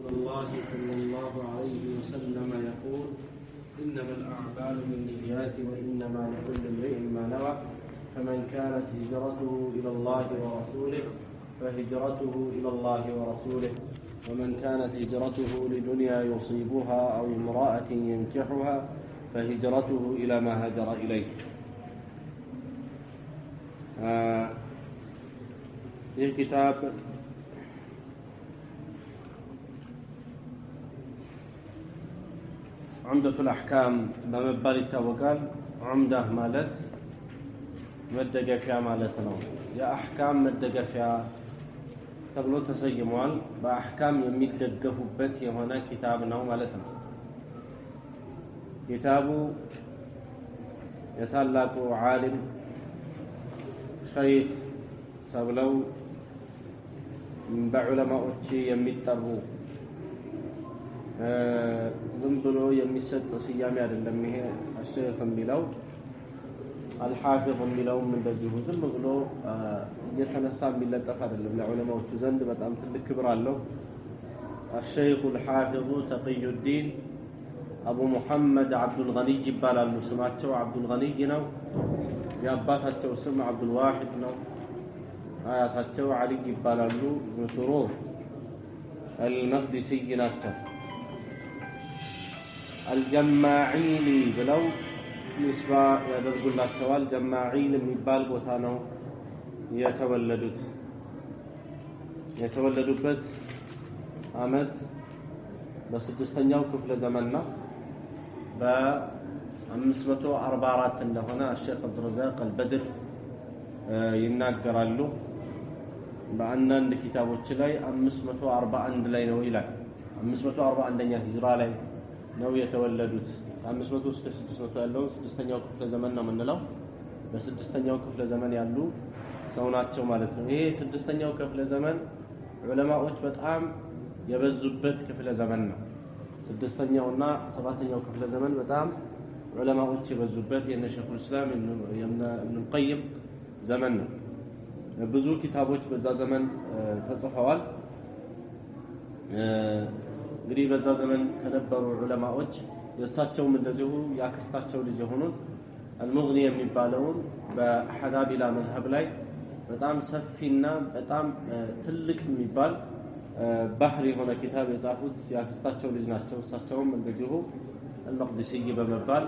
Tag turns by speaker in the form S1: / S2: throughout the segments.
S1: الله صلى الله عليه وسلم يقول إنما الأعمال بالنيات وإنما لكل امرئ ما نوى فمن كانت هجرته إلى الله ورسوله فهجرته إلى الله ورسوله ومن كانت هجرته لدنيا يصيبها أو امرأة ينكحها فهجرته إلى ما هاجر إليه. ይህ ኪታብ ዑምደቱል አሕካም በመባል ይታወቃል። ዑምዳ ማለት መደገፊያ ማለት ነው። የአሕካም መደገፊያ ተብሎ ተሰይሟል። በአሕካም የሚደገፉበት የሆነ ኪታብ ነው ማለት ነው። ኪታቡ የታላቁ ዓሊም ሸይኽ ተብለው በዑለማዎች የሚጠሩ ዝም ብሎ የሚሰጥ ስያሜ አይደለም። ይሄ ሸይኽ የሚለው አልሐፊዝ የሚለውም እንደዚሁ ዝም ብሎ እየተነሳ የሚለጠፍ አይደለም። ለዑለማዎቹ ዘንድ በጣም ትልቅ ክብር አለው። الشيخ الحافظ تقي الدين أبو محمد عبد الغني ይባላሉ። ስማቸው አብዱል ገኒይ ነው። የአባታቸው ስም አብዱል ዋሂድ ነው። አያታቸው አሊ ይባላሉ። ሱሩር አልመቅዲሲ ናቸው። አልጀማዒሊ ብለው ንስባ ያደርጉላቸዋል። ጀማዒል የሚባል ቦታ ነው የተወለዱበት ዓመት በስድስተኛው ክፍለ ዘመን ነው። በ544 እንደሆነ الشيخ عبد الرزاق البدر ይናገራሉ። በአንዳንድ ኪታቦች ላይ 541 ላይ ነው ይላል። 541ኛ ሂጅራ ላይ ነው የተወለዱት። ከ500 እስከ 600 ያለው ስድስተኛው ክፍለ ዘመን ነው የምንለው። በስድስተኛው ክፍለ ዘመን ያሉ ሰው ናቸው ማለት ነው። ይሄ ስድስተኛው ክፍለ ዘመን ዑለማዎች በጣም የበዙበት ክፍለ ዘመን ነው። ስድስተኛውና ሰባተኛው ክፍለ ዘመን በጣም ዑለማዎች የበዙበት የነ ሸይኹል ኢስላም ኢብኑ ቀይም ዘመን ነው። ብዙ ኪታቦች በዛ ዘመን ተጽፈዋል። እንግዲህ በዛ ዘመን ከነበሩ ዑለማዎች የእሳቸውም እንደዚሁ ያክስታቸው ልጅ የሆኑት አልሙግኒ የሚባለውን በሐናቢላ መዝሀብ ላይ በጣም ሰፊና በጣም ትልቅ የሚባል ባህር የሆነ ኪታብ የጻፉት ያክስታቸው ልጅ ናቸው። እሳቸውም እንደዚሁ አልመቅዲሲ በመባል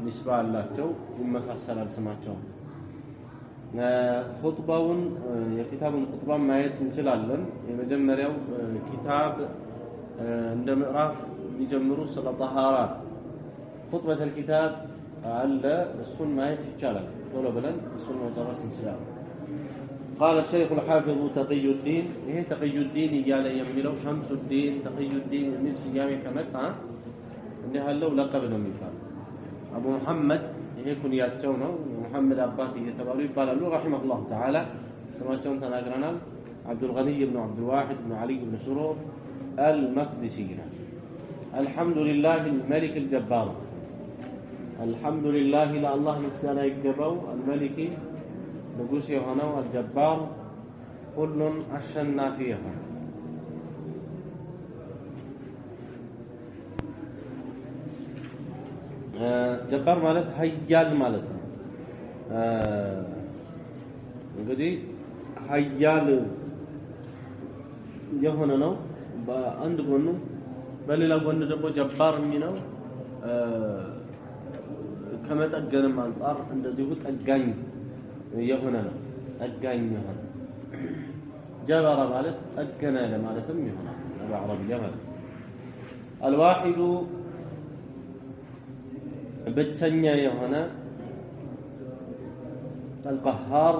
S1: ንስባ አላቸው፣ ይመሳሰላል ስማቸው። ኹጥባውን የኪታቡን ኹጥባ ማየት እንችላለን። የመጀመሪያው ኪታብ እንደ ምዕራፍ የሚጀምሩ ስለ ጠሃራ ኹጥበተል ኪታብ አለ። እሱን ማየት ይቻላል። ቶሎ ብለን እሱን መጨረስ እንችላለን። قال الشيخ الحافظ تقي الدين إيه تقي الدين يالا يميلو شمس الدين تقي الدين من سيامي كمتع اللي هلو لقب نميفا أبو محمد إيه كنياتشو نو محمد أباتي يتبالو يبالو رحمه الله تعالى سماتشون تناقرنا عبد الغني بن عبد الواحد بن علي بن سرور المقدسي. الحمد لله الملك الجبار. الحمد لله لا الله مسكنا يجبو الملك ንጉስ የሆነው አልጀባር ሁሉን አሸናፊ የሆነ ጀባር ማለት ሀያል ማለት ነው። እንግዲህ ሀያል የሆነ ነው በአንድ ጎኑ፣ በሌላ ጎን ደግሞ ጀባር የሚለው ከመጠገንም አንፃር እንደዚሁ ጠጋኝ የሆነ ነው። ጠጋኝ የሆነ ጀበረ ማለት ጠገነ ለማለትም ይሆናል በአረብኛ ማለት። አልዋሂዱ ብቸኛ የሆነ፣ አልቀሃር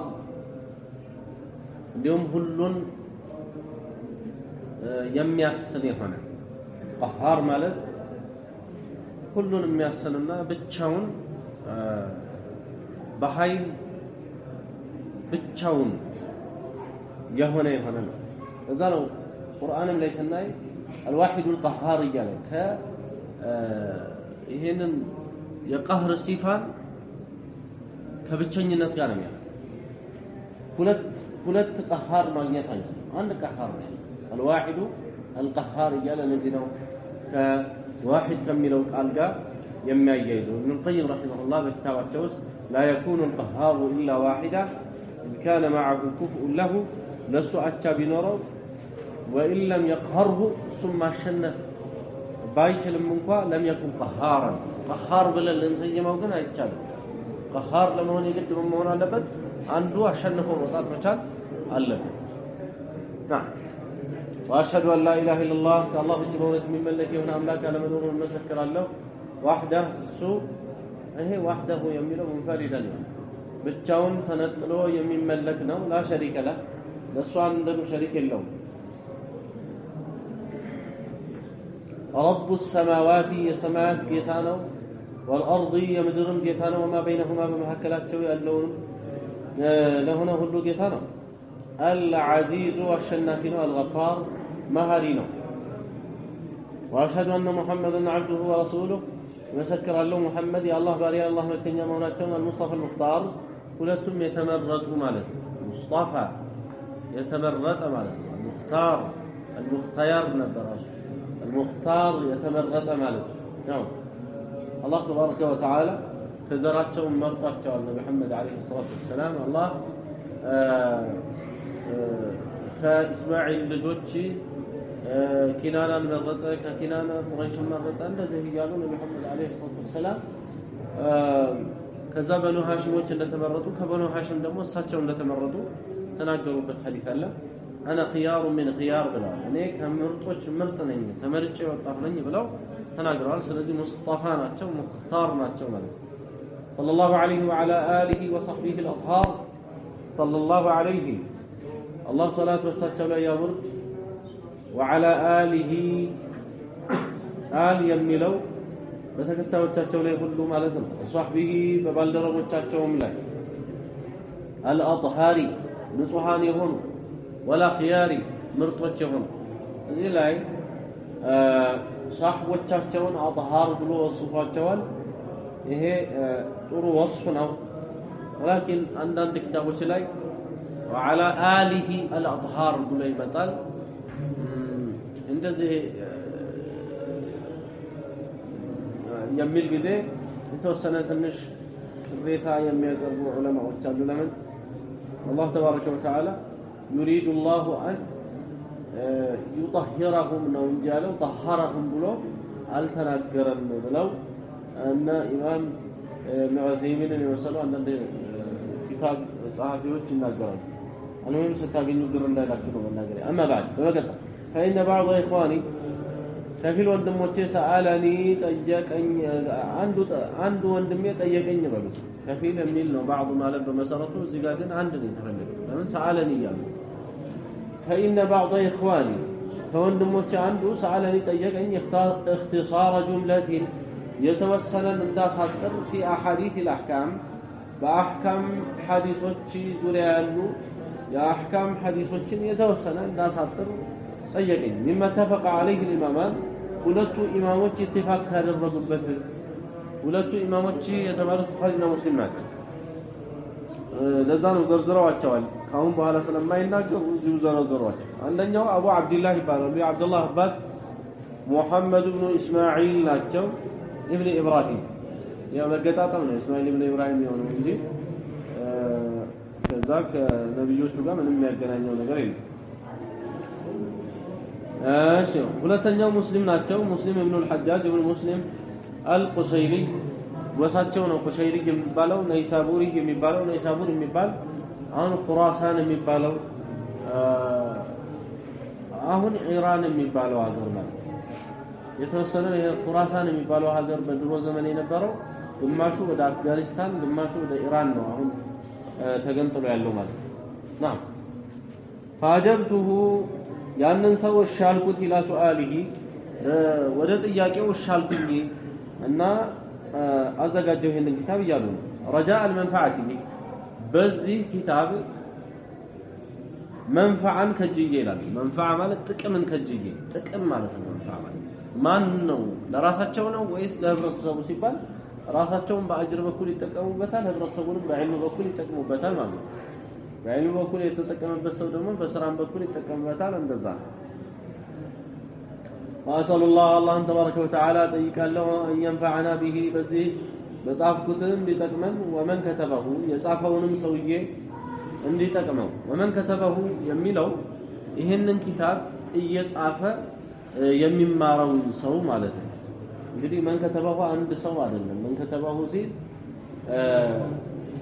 S1: እንዲሁም ሁሉን የሚያስል የሆነ። ቀሃር ማለት ሁሉን የሚያስልና ብቻውን በኃይል ብቻውን የሆነ ነው። እዛ ነው ቁርአንም ላይ ስናይ አልዋሂዱል ቀሃር እያለ ይሄንን የቀህር ሲፋን ከብቸኝነት ጋር ነው ያለው። ሁለት ቀሃር ማግኘት አይችልም። አንድ ቀሃር ነው። አልዋሂዱ القهار እያለ ለዚህ ነው ከዋሂድ ከሚለው ቃል ጋር የሚያያይዘው ابن القيم رحمه الله በኪታባቸው ውስጥ لا يكون القهار إلا واحدا إن كان معه كفء له ለሱ አቻ ቢኖረው وإن لم يقهره ثم አሸነፍ ባይችልም እንኳን لم يكن قهارا قهار ብለን ልንሰየመው ግን አይቻልም قهار ለመሆን የግድ መሆን አለበት አንዱ አሸንፎ መውጣት መቻል አለበት نعم وأشهد أن لا إله إلا الله كالله بجبوت من ملك يوم أملاك على منور المسكر الله وحده سوء هي وحده يميله منفردا بالجون تنطلو يمين ملكنا لا شريك له لسو عنده شريك له رب السماوات يسماء جيتانو والأرض يمدرم جيتانو وما بينهما بمحكلات شوي اللون لهنا هلو جيتانو العزيز والشنافين الغفار مهارينو وأشهد أن محمدا عبده ورسوله مسكر الله محمد يا الله باري الله مكنيا مولاتهم المصطفى المختار ولتم يتمرد مالك مصطفى يتمرد مالك المختار المختار نبراش المختار يتمرد مالك نعم الله تبارك وتعالى فزراتهم مرقاتهم النبي محمد عليه الصلاة والسلام الله كإسماعيل لجوتشي كنانا مرقة ككنانا قريش مرقة እንደዚህ ይያሉ ነብዩ መሐመድ አለይሂ ሰላቱ ወሰለም ከዛ በኑ ሃሽሞች እንደተመረጡ ከበኑ ሃሽም ደግሞ እሳቸው እንደተመረጡ ተናገሩበት ሐዲስ አለ انا خيار من خيار ብለው እኔ ከምርጦች ምርጥ ነኝ ተመርጬ ወጣሁ ነኝ ብለው ተናግረዋል ስለዚህ ሙስጠፋ ናቸው ሙክታር ናቸው ማለት صلى الله عليه وعلى اله وصحبه الاطهار صلى الله عليه الله صلاة والسلام يا ورد وعلى آله آل يميلو በተከታዮቻቸው ላይ ሁሉ ማለት ነው صحبه በባልደረቦቻቸውም ላይ الأطهار ንጹሃን የሆኑ ولا خيار ምርጦች የሆኑ እዚህ ላይ صحቦቻቸውን አطهار ብሎ ወስፏቸዋል ይሄ ጥሩ ወስፍ ነው ولكن አንዳንድ ኪታቦች ላይ وعلى آله الأطهار ብሎ ይመጣል እንደዚህ የሚል ጊዜ የተወሰነ ትንሽ ቅሬታ የሚያቀርቡ ዑለማዎች አሉ ለምን الله تبارك وتعالى يريد الله أن يطهرهم ነው እንጂ ያለው طهرهم ብሎ አልተናገረም ብለው እና ኢማም ሙዓዚሚንን የወሰዱ አንዳንድ ኪታብ ጸሐፊዎች ይናገራሉ المهم ستاገኙ ግር እንዳይላችሁ ነው መናገር اما بعد በመቀጠል فإن بعض إخواني ከፊል ወንድሞቼ ሰአለኒ ጠየቀኝ አንዱ ወንድሜ ጠየቀኝ በሉ ከፊል የሚል ነው بعض ማለት በመሰረቱ እዚህ ጋር ግን አንድ ነው የተፈለገው ለምን ሰአለኒ ይላል فإن بعض إخواني ከወንድሞቼ አንዱ ሰአለኒ ጠየቀኝ اختصار جملة የተወሰነን እንዳሳጥር في أحاديث الأحكام በአህካም ሐዲሶች ዙሪያ ያሉ የአህካም ሐዲሶችን የተወሰነ እንዳሳጥር ጠየቀኝ مما اتفق عليه الإمامان ሁለቱ ኢማሞች ኢትፋቅ ያደረጉበት ሁለቱ ኢማሞች የተባሉት ቡኻሪና ሙስሊም ናቸው ለዛ ነው ዘርዝረዋቸዋል ካሁን በኋላ ስለማይናገሩ እዚሁ ዘርዝረዋቸው አንደኛው አቡ አብዱላህ ይባላሉ የአብዱላህ አባት ሙሐመድ ኢብኑ ኢስማዒል ናቸው ኢብኑ ኢብራሂም ያው መገጣጠም ነው እስማኤል ኢብኑ ኢብራሂም የሆነው እንጂ ከዛ ከነብዮቹ ጋር ምንም የሚያገናኘው ነገር የለም እሺ ሁለተኛው ሙስሊም ናቸው ሙስሊም ኢብኑ አልሐጃጅ ኢብኑ ሙስሊም አልቁሰይሪ ወሳቸው ነው ቁሰይሪ የሚባለው ነይሳቡሪ የሚባለው ነይሳቡር የሚባል አሁን ኹራሳን የሚባለው አሁን ኢራን የሚባለው ሀገር ማለት የተወሰነ ይሄ ኹራሳን የሚባለው ሀገር በድሮ ዘመን የነበረው ግማሹ ወደ አፍጋኒስታን ግማሹ ወደ ኢራን ነው አሁን ተገንጥሎ ያለው ማለት ነው فاجبته ያንን ሰው ሻልኩት ኢላ ሱአሊሂ ወደ ጥያቄው ሻልኩኝ እና አዘጋጀው ይሄንን ኪታብ ይያሉ رجاء المنفعه በዚህ ኪታብ መንፈዓን ከጅዬ ይላል መንፈዓ ማለት ጥቅምን ከጅዬ ጥቅም ማለት ነው መንፈዓ ማለት ማን ነው ለራሳቸው ነው ወይስ ለህብረተሰቡ ሲባል ራሳቸውን በአጅር በኩል ይጠቀሙበታል ህብረተሰቡንም በዕልም በኩል ይጠቀሙበታል ማለት ነው በዕልም በኩል የተጠቀመበት ሰው ደግሞ በስራም በኩል ይጠቀምበታል እንደዛ وأسأل الله تبارك وتعالى ጠይቃለሁ أن ينفعنا به በዚህ በጻፍኩትም እንዲጠቅመን ومن كتبه የጻፈውንም ሰውዬ እንዲጠቅመው ومن كتبه የሚለው ይሄንን ኪታብ እየጻፈ የሚማረው ሰው ማለት ነው እንግዲህ من كتبه አንድ ሰው አይደለም من كتبه ሲል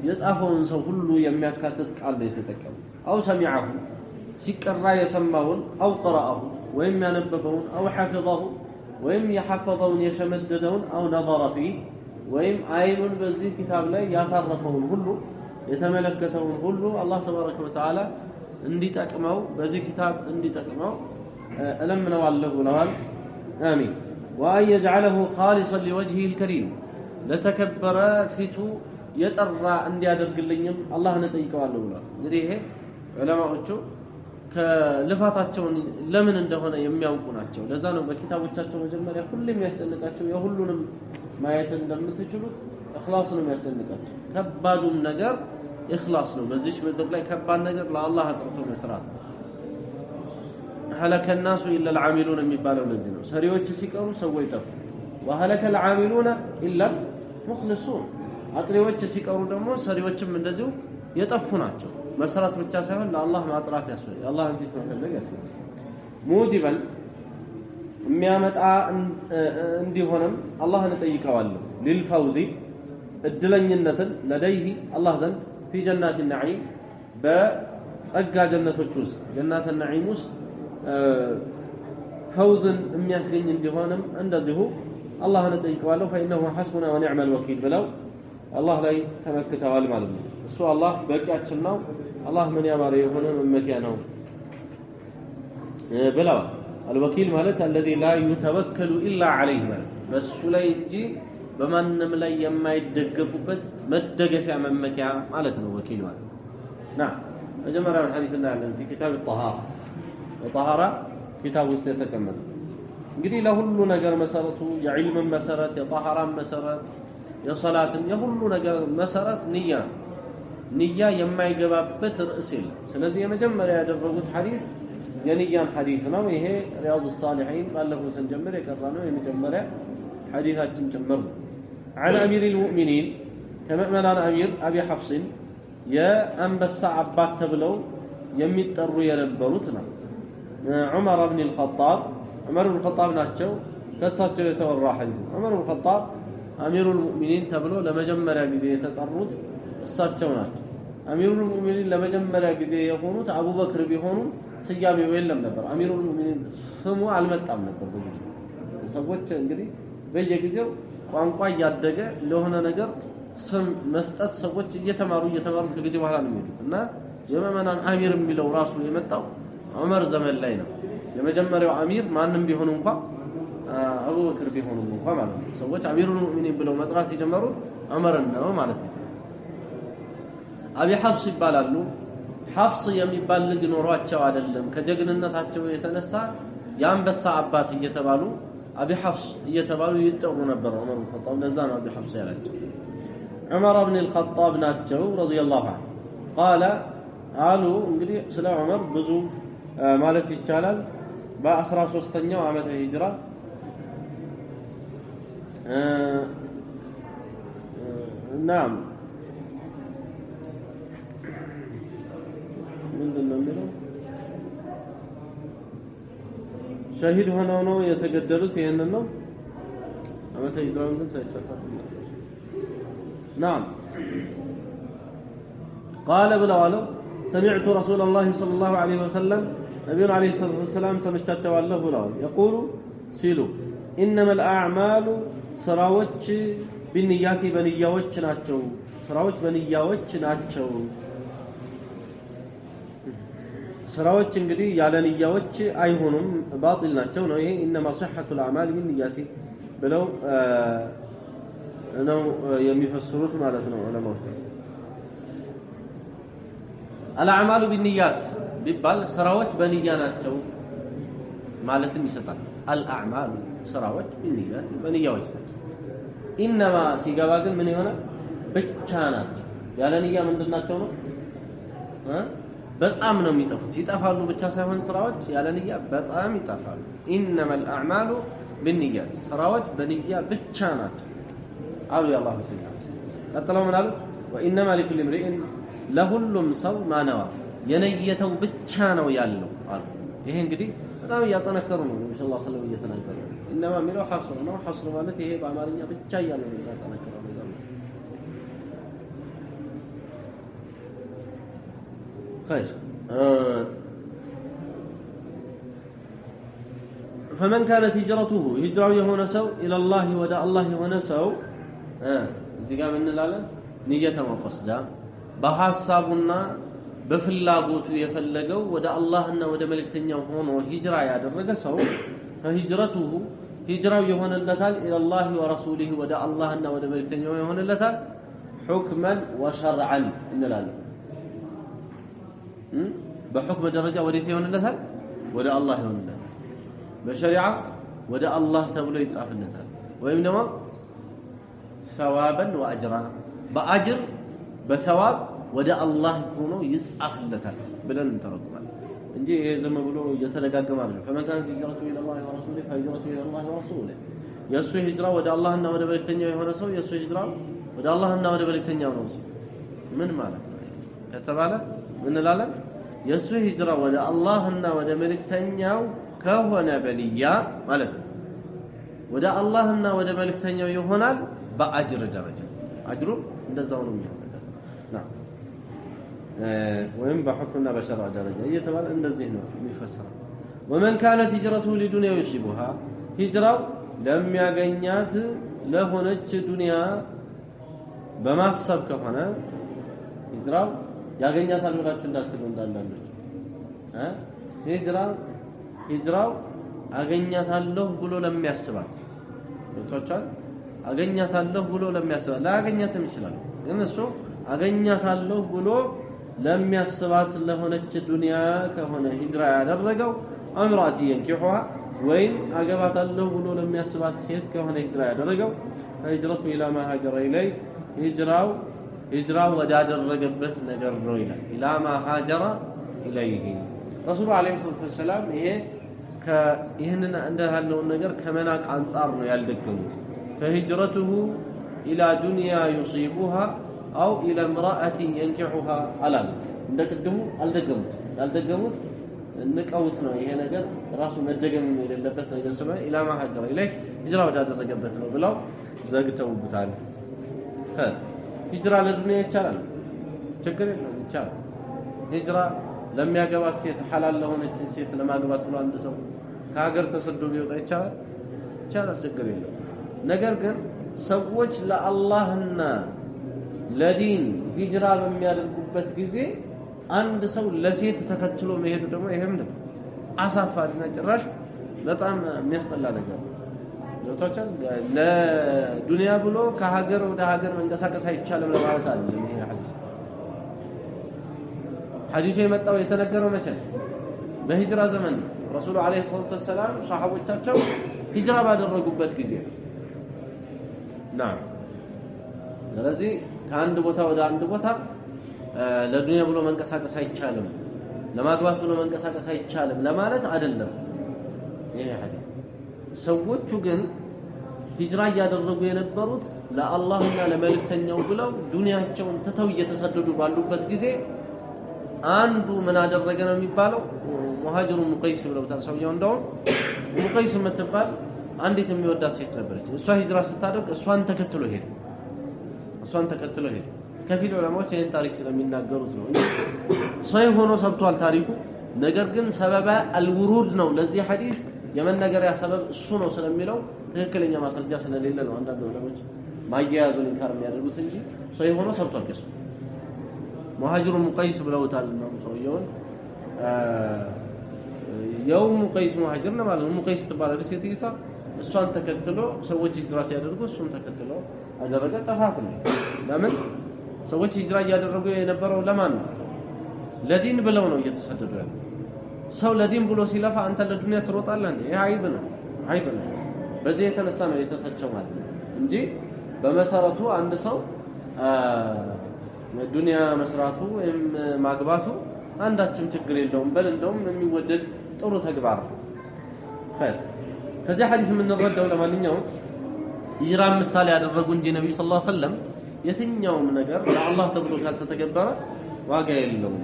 S1: የጻፈውን ሰው ሁሉ የሚያካትት ቃል ነው የተጠቀመው أو سمعه ሲቀራ የሰማውን أو قرأه ወይም ያነበበውን أو حفظه ወይም የሐፈظውን የሸመደደውን أو نظر فيه ወይም አይኑን በዚህ ኪታብ ላይ ያሳረፈውን ሁሉ የተመለከተውን ሁሉ አላህ ተባረከ ወተዓላ እንዲጠቅመው በዚህ ኪታብ እንዲጠቅመው እለምነዋለሁ ብለዋል አሚን وأن يجعله خالصا لوجهه الكريم ለተከበረ ፊቱ የጠራ እንዲያደርግልኝም አላህን እጠይቀዋለሁ ብለዋል እንግዲህ ይሄ ዑለማዎቹ ከልፋታቸውን ለምን እንደሆነ የሚያውቁ ናቸው ለዛ ነው በኪታቦቻቸው መጀመሪያ ሁሉም ያስጨንቃቸው የሁሉንም ማየት እንደምትችሉት ኢኽላስ ነው የሚያስጨንቃቸው ከባዱም ነገር ኢኽላስ ነው በዚህ ምድር ላይ ከባድ ነገር ለአላህ አጥርቶ መስራት هلك الناس الا العاملون የሚባለው ለዚህ ነው ሰሪዎች ሲቀሩ ሰዎች ጠፉ وهلك العاملون الا المخلصون አጥሪዎች ሲቀሩ ደግሞ ሰሪዎችም እንደዚሁ የጠፉ ናቸው መስራት ብቻ ሳይሆን ለአላህ ማጥራት ያስፈልጋል አላህን ፊት መፈለግ ያስፈልጋል ሙጂበን የሚያመጣ እንዲሆንም አላህን እጠይቀዋለሁ للفوز እድለኝነትን ለደይህ አላህ ዘንድ في جنات النعيم በጸጋ ጀነቶች ውስጥ ጀናት النعيم ውስጥ ፈውዝን የሚያስገኝ እንዲሆንም እንደዚሁ አላህን እጠይቀዋለሁ فإنه حسبنا ونعم الوكيل ብለው አላህ ላይ ተመክተዋል ማለት ነው እሱ አላህ በቂያችን ነው አላህ ምን ያማረ የሆነ መመኪያ ነው ብለዋል الوكيل ማለት الذي لا يتوكل الا عليه ማለት በሱ ላይ እንጂ በማንም ላይ የማይደገፉበት መደገፊያ መመኪያ ማለት ነው ወኪል ማለት نعم መጀመሪያው ሐዲስ እናያለን في كتاب الطهارة الطهارة كتاب ውስጥ የተቀመጠ እንግዲህ ለሁሉ ነገር መሰረቱ የዒልም መሰረት የطهارة መሰረት የሶላትን የሁሉ ነገር መሰረት ንያ የማይገባበት ርዕስ የለም ስለዚህ የመጀመሪያ ያደረጉት ሐዲስ የንያን ሐዲስ ነው ይሄ ሪያዱ الصالحين ባለፈው ስንጀምር የቀራነው የመጀመሪያ ሐዲሳችን ጀመር عن امير المؤمنين كمؤمنان امير ابي حفص يا انبس عباد ተብለው የሚጠሩ የነበሩት ነው عمر بن الخطاب عمر بن الخطاب ናቸው ከሳቸው የተወራ ሐዲስ عمر بن الخطاب امير المؤمنين ተብለው ለመጀመሪያ ጊዜ የተጠሩት እሳቸው ናቸው امير المؤمنين ለመጀመሪያ ጊዜ የሆኑት አቡበክር ቢሆኑ ስያሜው የለም ነበር امير المؤمنين ስሙ አልመጣም ነበር በጊዜው ሰዎች እንግዲህ በየጊዜው ቋንቋ ያደገ ለሆነ ነገር ስም መስጠት ሰዎች እየተማሩ ከጊዜ በኋላ ነው የሚሉት እና የመመናን አሚር የሚለው ራሱ የመጣው ዑመር ዘመን ላይ ነው የመጀመሪያው አሚር ማንንም ቢሆን እንኳን አቡበክር ቢሆኑ እንኳን ማለት ነው ሰዎች አሚሩል ሙእሚኒን ብለው መጥራት የጀመሩት ዑመርን ነው ማለት ነው አቢ ሐፍስ ይባላሉ ሐፍስ የሚባል ልጅ ኖሯቸው አይደለም ከጀግንነታቸው የተነሳ ያንበሳ አባት እየተባሉ አቢ ሐፍስ እየተባሉ ይጠሩ ነበር ዑመር ኢብኑ ኸጣብ ለዛ ነው አቢ ሐፍስ ያላቸው ዑመር ኢብኑ الخطاب ናቸው ረዲየላሁ ዐንሁ قال አሉ እንግዲህ ስለ ዑመር ብዙ ማለት ይቻላል በ13ኛው ዓመተ ሂጅራ نعم ምንድነው የሚለው ሸሂድ ሆነው ነው የተገደሉት ይሄንን ነው ዓመተ ሂጅራውን ግን ሳይሳሳት نعم قال بلواله سمعت رسول الله صلى الله عليه وسلم نبي عليه الصلاه والسلام سمعتوا بلواله يقول سيلو انما الاعمال ስራዎች بالنيات በንያዎች ናቸው ስራዎች በንያዎች ናቸው ስራዎች እንግዲህ ያለ ንያዎች አይሆኑም ባጢል ናቸው ነው ይሄ انما صحه الاعمال بالنيات ብለው ነው የሚፈስሩት ማለት ነው ዑለማዎች الاعمال بالنيات ቢባል ስራዎች በንያ ናቸው ማለትም ይሰጣል الاعمال ስራዎች بالنيات በንያዎች انما ሲገባ ግን ምን ይሆናል ብቻ ናቸው ያለ ንያ ምንድናቸው ነው በጣም ነው የሚጠፉት ይጠፋሉ ብቻ ሳይሆን ስራዎች ያለ ንያ በጣም ይጠፋሉ انما الاعمال بالنيات ስራዎች በንያ ብቻ ናቸው አሉ የአላህ ተዓላ ቀጥለው ምን አሉ وانما لكل امرئ ለሁሉም ሰው ማነዋ የነየተው ብቻ ነው ያለው አሉ ይሄ እንግዲህ በጣም ያጠነከሩ ነው ነብዩ ሰለላሁ ዐለይሂ ወሰለም እየተናገሩ انما የሚለው ሐስር ነው ሐስር ማለት ይሄ በአማርኛ ብቻ ያለው ነው ያጠነከረው ነገር ነው خير فمن كانت هجرته هجرة يهون سو إلى الله ودى الله يهون سو زيقا من العالم نية وقصدا بحاسابنا بفلاقوتو يفلقوا ودى الله إنه ودى ملك تنيا هون هجرة يادرق سو فهجرته هجرة يهون اللتال إلى الله ورسوله ودى الله إنه ودى ملك تنيا يهون اللتال حكما وشرعا إن العالم بحكم درجة وديت يهون اللتال ودى الله يهون اللتال بشريعة ودى الله تبلو يتصعف النتال وإنما ثوابا وأجرا بأجر بثواب ودى الله يكونوا يتصعف النتال بلن ترقبا انجي زي ما بيقولوا يتلقى مارجو فمن كانت هجرته الى الله ورسوله فهجرته الى الله ورسوله يسو هجره ودى الله انه ودى ملكتنياو يهون سو يسو هجره ودى الله انه ودى ملكتنياو ነው ምን ማለት ነው ከተባለ ምን እንላለን የሱ ሂጅራ ወደ አላህና ወደ መልእክተኛው ከሆነ በንያ ማለት ነው ወደ አላህና ወደ መልእክተኛው ይሆናል በአጅር ደረጃ አጅሩ እንደዛው ነው የሚሆነው ወይም በሁክምና በሸርዓ ደረጃ እየተባለ እንደዚህ ነው የሚፈሰረው ومن كانت هجرته لدنيا يصيبها هجراው ለሚያገኛት ለሆነች ዱንያ በማሰብ ከሆነ هجراው ያገኛታል ብላችሁ እንዳትሉ እንዳላችሁ هجراው አገኛታለሁ ብሎ ለሚያስባት ወጣቻል አገኛታለሁ ብሎ ለሚያስባት ላገኛትም ይችላል ግን እሱ አገኛታለሁ ብሎ ለሚያስባት ለሆነች ዱንያ ከሆነ ሂጅራ ያደረገው አምራቲ ينكحها ወይም አገባታለሁ ብሎ ለሚያስባት ሴት ከሆነ ሂጅራ ያደረገው ሂጅራቱ ኢላ ማ ሀጀረ ኢለይ ሂጅራው ወዳደረገበት ነገር ነው ይላል ኢላ ማ ሀጀረ ኢለይሂ ረሱል አለይሂ ሰላም ይሄ ይሄንን እንደሃለው ነገር ከመናቅ አንፃር ነው ያልደገሙት فهجرته الى دنيا يصيبها او الى امراه ينكحها አላል እንደቀደሙ አልደገሙት ንቀውት ነው ይሄ ነገር ራሱ መደገም የሌለበት ነገር ስለሆነ ኢላ ማ ሀጀረ ኢለይሂ ሂጅራ ወዳደረገበት ነው ብለው ዘግተውብታል ሂጅራ ለዱንያ ይቻላል ችግር የለውም ይቻላል ሂጅራ ለሚያገባት ሴት ሐላል ለሆነች ሴት ለማግባት ብሎ አንድ ሰው ከሀገር ተሰዶ ቢወጣ ይቻላል ችግር የለውም ነገር ግን ሰዎች ለአላህና ለዲን ሂጅራ በሚያደርጉበት ጊዜ አንድ ሰው ለሴት ተከትሎ መሄዱ ደግሞ ይሄም ነው አሳፋሪና ጭራሽ በጣም የሚያስጠላ ነገር ነው ለዱንያ ብሎ ከሀገር ወደ ሀገር መንቀሳቀስ አይቻልም ለማለት አይደለም ይሄ ሐዲሱ የመጣው የተነገረው መቼ በሂጅራ ዘመን ረሱሉ አለይሂ ሰላቱ ወሰለም ሷሐቦቻቸው ሂጅራ ባደረጉበት ጊዜ ነው ስለዚህ ከአንድ ቦታ ወደ አንድ ቦታ ለዱንያ ብሎ መንቀሳቀስ አይቻልም ለማግባት ብሎ መንቀሳቀስ አይቻልም ለማለት አይደለም ይሄ ሐዲስ ሰዎቹ ግን ሂጅራ ያደረጉ የነበሩት ለአላህና ለመልእክተኛው ብለው ዱንያቸውን ተተው እየተሰደዱ ባሉበት ጊዜ አንዱ ምን አደረገ ነው የሚባለው ሙሃጅሩ ሙቀይስ ብለው ታሰውየው እንደው ሙቀይስ የምትባል አንዲት የሚወዳት ሴት ነበረች እሷ ሂጅራ ስታደርግ እሷን ተከትሎ ሄደ ከፊል ዑለማዎች ይሄን ታሪክ ስለሚናገሩት ነው ሰው ሆኖ ሰብቷል ታሪኩ ነገር ግን ሰበበ አልውሩድ ነው ለዚህ ሐዲስ የመነገሪያ ሰበብ እሱ ነው ስለሚለው ትክክለኛ ማስረጃ ስለሌለ ነው አንዳንድ ዑለማዎች ማያያዙን ኢንካር የሚያደርጉት እንጂ ሰው ሆኖ ሰብቷል ከሱ ሙሃጅሩ ሙቀይስ ብለውታል ነው ሰውየውን የውም ሙቀይስ ሙሃጅር ነው ማለት ነው ሙቀይስ ተባለ ሴትይቷ እሷን ተከትሎ ሰዎች ሂጅራ ሲያደርጉ እሱን ተከትሎ አደረገ ጠፋት ነው ለምን ሰዎች ሂጅራ ያደረጉ የነበረው ለማን ነው ለዲን ብለው ነው እየተሰደዱ ያለው ሰው ለዲን ብሎ ሲለፋ አንተ ለዱንያ ትሮጣለህ ይሄ አይብ ነው በዚህ የተነሳ ነው የተፈጨው ማለት እንጂ በመሰረቱ አንድ ሰው ዱንያ መስራቱ ወይም ማግባቱ አንዳችም ችግር የለውም በል እንደውም የሚወደድ ጥሩ ተግባር ነው خير ከዚህ ሐዲስ የምንረዳው ለማንኛውም ሂጅራ ምሳሌ ያደረጉ እንጂ ነብዩ ሰለላሁ ዐለይሂ ወሰለም የትኛውም ነገር ለአላህ ተብሎ ካልተተገበረ ዋጋ የለውም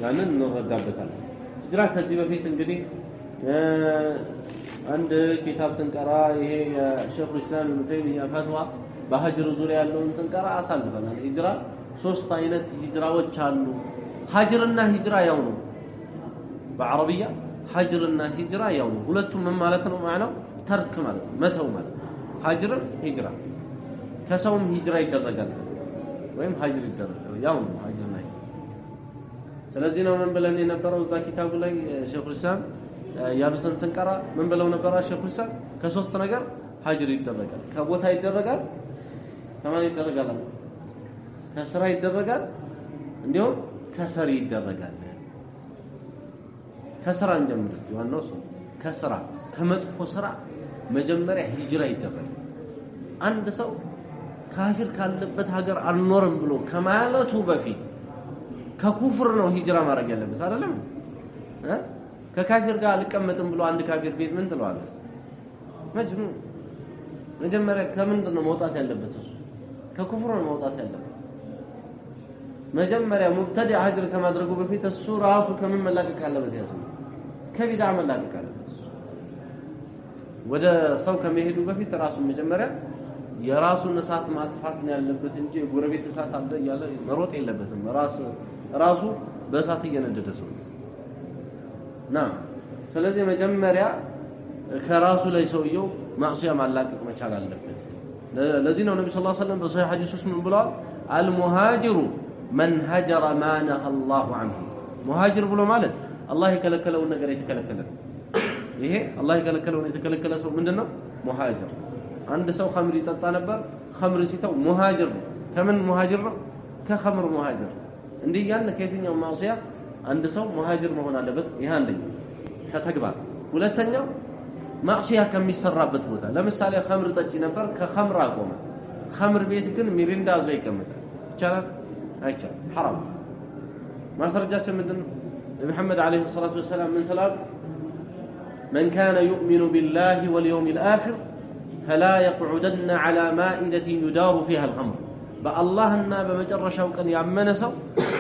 S1: ያንን እንረዳበታለን ሂጅራ ከዚህ በፊት እንግዲህ አንድ ኪታብ ስንቀራ ይሄ የሼኹ ኢስላም ኢብኑ ተይሚያ ፈትዋ በሀጅር ዙሪያ ያለውን ስንቀራ አሳልፈናል ሂጅራ ሶስት አይነት ሂጅራዎች አሉ ሀጅርና ሂጅራ ያው ነው በአረብያ ሀጅርና ሂጅራ ያው ነው ሁለቱም ምን ማለት ነው ማዕናው ተርክ ማለት ነው መተው ማለት ነው ሀጅር ሂጅራ ከሰውም ሂጅራ ይደረጋል ወይም ሀጅር ይደረጋል ያው ነው ሀጅርና ሂጅራ ስለዚህ ነው ምን ብለን የነበረው እዛ ኪታቡ ላይ ሼኹ ኢስላም ያሉትን ስንቀራ ምን ብለው ነበር ሼኹ ኢስላም ከሶስት ነገር ሀጅር ይደረጋል ከቦታ ይደረጋል ከማን ይደረጋል ከስራ ይደረጋል እንዲሁም ከሰሪ ይደረጋል ከስራ እንጀምር እስቲ ዋናው ሰው ከስራ ከመጥፎ ስራ መጀመሪያ ሂጅራ ይደረጋል አንድ ሰው ካፊር ካለበት ሀገር አልኖርም ብሎ ከማለቱ በፊት ከኩፍር ነው ሂጅራ ማድረግ ያለበት አይደለም ከካፊር ጋር አልቀመጥም ብሎ አንድ ካፊር ቤት ምን ትለዋለህ መጅኑን መጀመሪያ ከምንድን ነው መውጣት ያለበት እሱ ከኩፍር ነው መውጣት ያለበት መጀመሪያ ሙብተዲ ሀጅር ከማድረጉ በፊት እሱ ራሱ ከምን መላቀቅ አለበት ያሰው ከቢድዓ መላቀቅ አለበት ወደ ሰው ከመሄዱ በፊት ራሱ መጀመሪያ የራሱን እሳት ማጥፋት ነው ያለበት እንጂ ጎረቤት እሳት አለ እያለ መሮጥ የለበትም ራሱ በእሳት እየነደደ ሰው ና ስለዚህ መጀመሪያ ከራሱ ላይ ሰውየው ማዕሲያ ማላቀቅ መቻል አለበት ለዚህ ነው ነብዩ ሰለላሁ ዐለይሂ ወሰለም በሶሒህ ሐዲስ ውስጥ ምን ብለዋል አልሙሃጅሩ من هجر ما نهى الله عنه مهاجر ብሎ ማለት አላህ የከለከለውን ነገር የተከለከለ ይሄ አላህ የከለከለውን የተከለከለ ሰው ምንድነው ሙሃጅር አንድ ሰው ኸምር ይጠጣ ነበር ኸምር ሲተው ሙሃጅር ነው ከምን ሙሃጅር ነው ከኸምር ሙሃጅር እንዲህ ያለ ከየትኛው ማዕሲያ አንድ ሰው ሙሃጅር መሆን አለበት ይሄ አንደኛው ከተግባር ሁለተኛው ማዕሲያ ከሚሰራበት ቦታ ለምሳሌ ኸምር ጠጪ ነበር ከኸምር አቆመ ኸምር ቤት ግን ሚሪንዳ አዞ ይቀመጣል ይቻላል አይቻል حرام ማስረጃችን ምንድነው محمد عليه الصلاه والسلام من سلام من كان يؤمن بالله واليوم الاخر فلا يقعدن على مائده يدار فيها الخمر باللهنا بمجرشው ቀን ያመነ ሰው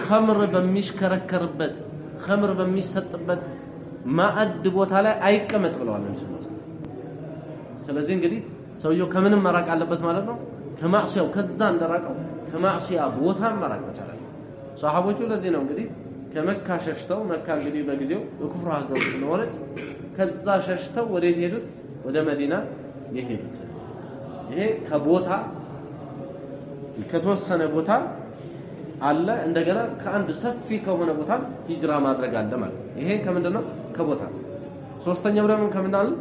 S1: ኸምር በሚሽከረከርበት ኸምር በሚሰጥበት ማዕድ ቦታ ላይ አይቀመጥ ብለዋል ነብዩ ስለዚህ እንግዲህ ሰውየው ከምንም መራቅ አለበት ማለት ነው ከማዕሲያው ከዛ እንደራቀው ከማዕሲያ ቦታ መራቅ ይችላል ሷሃቦቹ ለዚህ ነው እንግዲህ ከመካ ሸሽተው መካ እንግዲህ በጊዜው የኩፍር ሀገር ስለሆነች ከዛ ሸሽተው ወዴት ሄዱት ወደ መዲና የሄዱት ይሄ ከቦታ ከተወሰነ ቦታ አለ እንደገና ከአንድ ሰፊ ከሆነ ቦታ ሂጅራ ማድረግ አለ ማለት ይሄ ከምንድነው ከቦታ ሶስተኛው ደግሞ ከምንድነው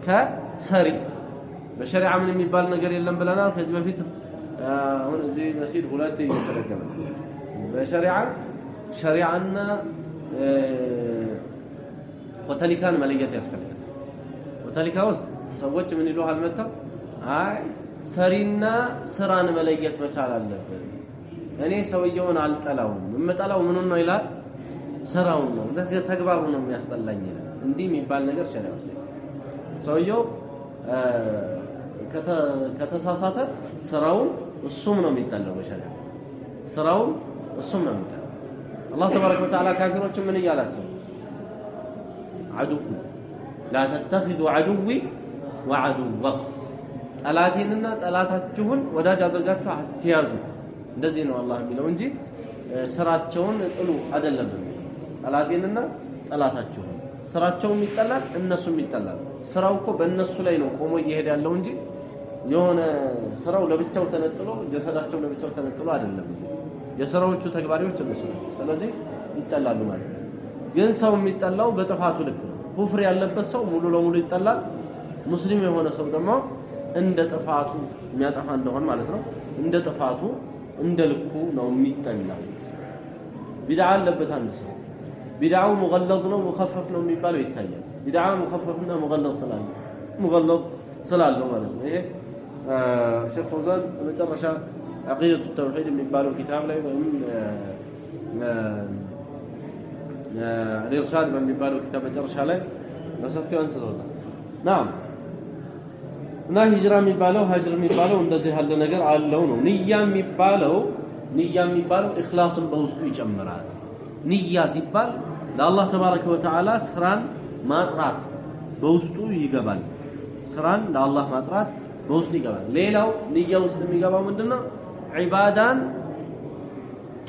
S1: ከሰሪ በሸሪዓ ምን የሚባል ነገር የለም ብለናል ከዚህ በፊት አሁን እዚህ መስጊድ ሁለት እየተደረገ በሸሪዓ ሸሪዓና ወተሊካን መለየት ያስፈልጋል ወተሊካ ውስጥ ሰዎች ምን ይሉሃል መጣው አይ ሰሪና ስራን መለየት መቻል አለበት እኔ ሰውየውን አልጠላውም የምጠላው ምኑን ነው ይላል ስራውን ነው ተግባሩ ነው የሚያስጠላኝ እንዲህ የሚባል ነገር ሸሪዓ ውስጥ ሰውየው ከተሳሳተ ስራውን እሱም ነው የሚጠላው በሸሪዓ ስራውን እሱም ነው የሚጠላው አላህ ተባረከ ወተዓላ ካፊሮች ምን ይያላቸው عدو لا تتخذوا عدوي وعدوكم ጠላቴንና ጠላታችሁን ወዳጅ አድርጋችሁ አትያዙ እንደዚህ ነው አላህ የሚለው እንጂ ስራቸውን ጥሉ አይደለም ጠላቴንና ጠላታችሁን ስራቸውም ይጠላል እነሱም ይጠላል ስራው እኮ በእነሱ ላይ ነው ቆሞ እየሄደ ያለው እንጂ የሆነ ስራው ለብቻው ተነጥሎ ጀሰዳቸው ለብቻው ተነጥሎ አይደለም የስራዎቹ ተግባሪዎች እነሱ ናቸው ስለዚህ ይጠላሉ ማለት ነው ግን ሰው የሚጠላው በጥፋቱ ልክ ነው ኩፍር ያለበት ሰው ሙሉ ለሙሉ ይጠላል ሙስሊም የሆነ ሰው ደግሞ እንደ ጥፋቱ የሚያጠፋ እንደሆነ ማለት ነው እንደ ጥፋቱ እንደ ልኩ ነው የሚጠላው ቢድዓ አለበት አንድ ሰው ቢድዓው ሙገለዝ ነው ሙኸፈፍ ነው የሚባለው ይታያል ቢድዓ ሙኸፈፍና ሙገለዝ ስላለው ማለት ነው ይሄ ሼክ ፈውዛን በመጨረሻ عقيدة التوحيد የሚባለው ኪታብ ላይ ወይም الإرشاد በሚባለው ኪታብ መጨረሻ ላይ በሰፊው አንስተውታል ናም እና ሂጅራ የሚባለው ሀጅር የሚባለው እንደዚህ ያለ ነገር አለው ነው ንያ የሚባለው ኢኽላስን በውስጡ ይጨምራል ንያ ሲባል ለአላህ ተባረከ ወተዓላ ስራን ማጥራት በውስጡ ይገባል ስራን ለአላህ ማጥራት በውስጡ ይገባል ሌላው ንያ ውስጥ የሚገባው ምንድነው ዒባዳን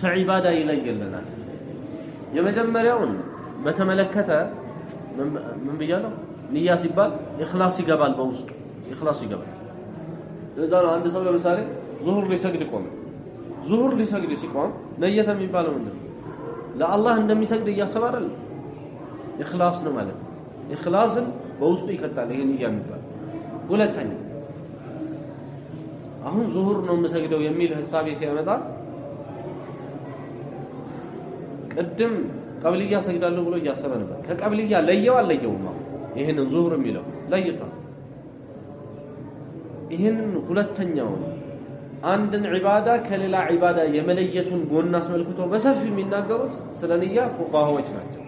S1: ከዒባዳ ይለየልናል የመጀመሪያውን በተመለከተ ምን ብያለሁ ንያ ሲባል ኢኽላስ ይገባል በውስጡ ኢኽላስ ይገባል ለዛ ነው አንድ ሰው ለምሳሌ ዙሁር ሊሰግድ ሲቆም ነየተ የሚባለው ምንድነው ለአላህ እንደሚሰግድ እያሰበ አይደል ኢኽላስ ነው ማለት ነው ኢኽላስን በውስጡ ይከታል ይሄ ንያ የሚባል ሁለተኛ አሁን ዙሁር ነው የምሰግደው የሚል ሐሳብ ሲያመጣ ቅድም ቀብልያ ሰግዳለሁ ብሎ እያሰበ ነበር ከቀብልያ ለየው አለየውም ይሄንን ዙሁር የሚለው ለይቷል ይሄንን ሁለተኛው አንድን ዒባዳ ከሌላ ዒባዳ የመለየቱን ጎን አስመልክቶ በሰፊ የሚናገሩት ስለ ንያ ፉቃሃዎች ናቸው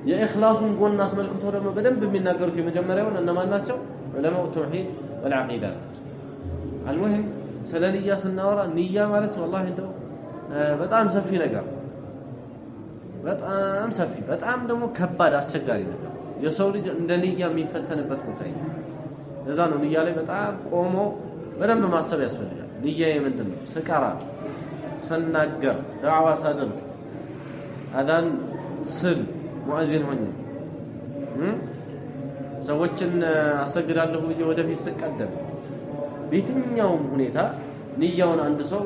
S1: የኢኽላሱን ጎን አስመልክቶ ደግሞ በደንብ የሚናገሩት የመጀመሪያውን እነማን ናቸው ዑለማው ተውሂድ ወልዓቂዳ አልሙሂም ስለ ንያ ስናወራ ንያ ማለት والله እንደው በጣም ሰፊ ነገር በጣም ሰፊ በጣም ደግሞ ከባድ አስቸጋሪ ነገር የሰው ልጅ እንደ ንያ የሚፈተንበት ቦታ ነው ለዛ ነው ንያ ላይ በጣም ቆሞ በደንብ ማሰብ ያስፈልጋል ንያዬ ምንድነው ስቀራ ሰናገር ዳዕዋ ሳደርግ አዳን ስል ሙአዚን ሆኜ ሰዎችን አሰግዳለሁ ብዬ ወደፊት ስቀደም በየትኛውም ሁኔታ ንያውን አንድ ሰው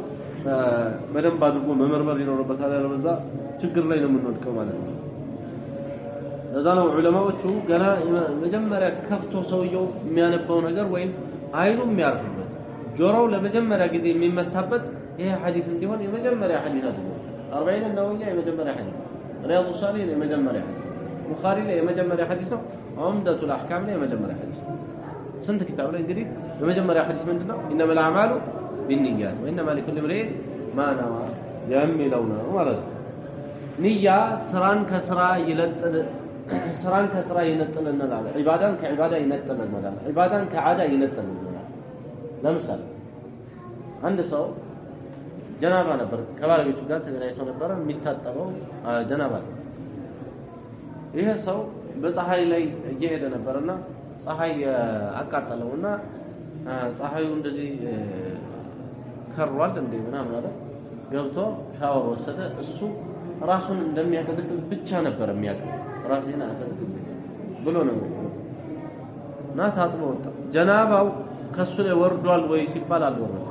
S1: በደንብ አድርጎ መመርመር ይኖርበታል ያለበዛ ችግር ላይ ነው የምንወድቀው ማለት ነው ለዛ ነው ዑለማዎቹ ገና መጀመሪያ ከፍቶ ሰውየው የሚያነባው ነገር ወይም አይኑም ያርፍበት ጆሮው ለመጀመሪያ ጊዜ የሚመታበት ይሄ ሐዲስ እንዲሆን የመጀመሪያ ሐዲስ አይደለም 40 النووية የመጀመሪያ ሐዲስ رياض الصالحين የመጀመሪያ ሐዲስ ቡኻሪ ላይ የመጀመሪያ ሐዲስ ነው عمدة الأحكام ላይ የመጀመሪያ ሐዲስ ስንት ኪታብ ላይ እንግዲህ የመጀመሪያ ሐዲስ ምንድነው إنما الأعمال بالنيات وإنما لكل امرئ ما نوى የሚለው ነው ማለት ነው ንያ ስራን ከስራ ይነጥልናል ዒባዳን ከዒባዳ ይነጥልናል ዒባዳን ከዓዳ ይነጥልናል ለምሳሌ አንድ ሰው ጀናባ ነበር ከባለቤቱ ጋር ተገናኝቶ ነበር የሚታጠበው ጀናባ ይሄ ሰው በፀሐይ ላይ እየሄደ ነበርና ፀሐይ አቃጠለውና ፀሐዩ እንደዚህ ከሯል እንደ ምናምን አለ ገብቶ ሻወር ወሰደ እሱ ራሱን እንደሚያቀዘቅዝ ብቻ ነበር የሚያቀው ራሴን አቀዝቅዝ ብሎ ነው እና ታጥቦ ወጣ ጀናባው ከሱ ላይ ወርዷል ወይ ሲባል አልወረደም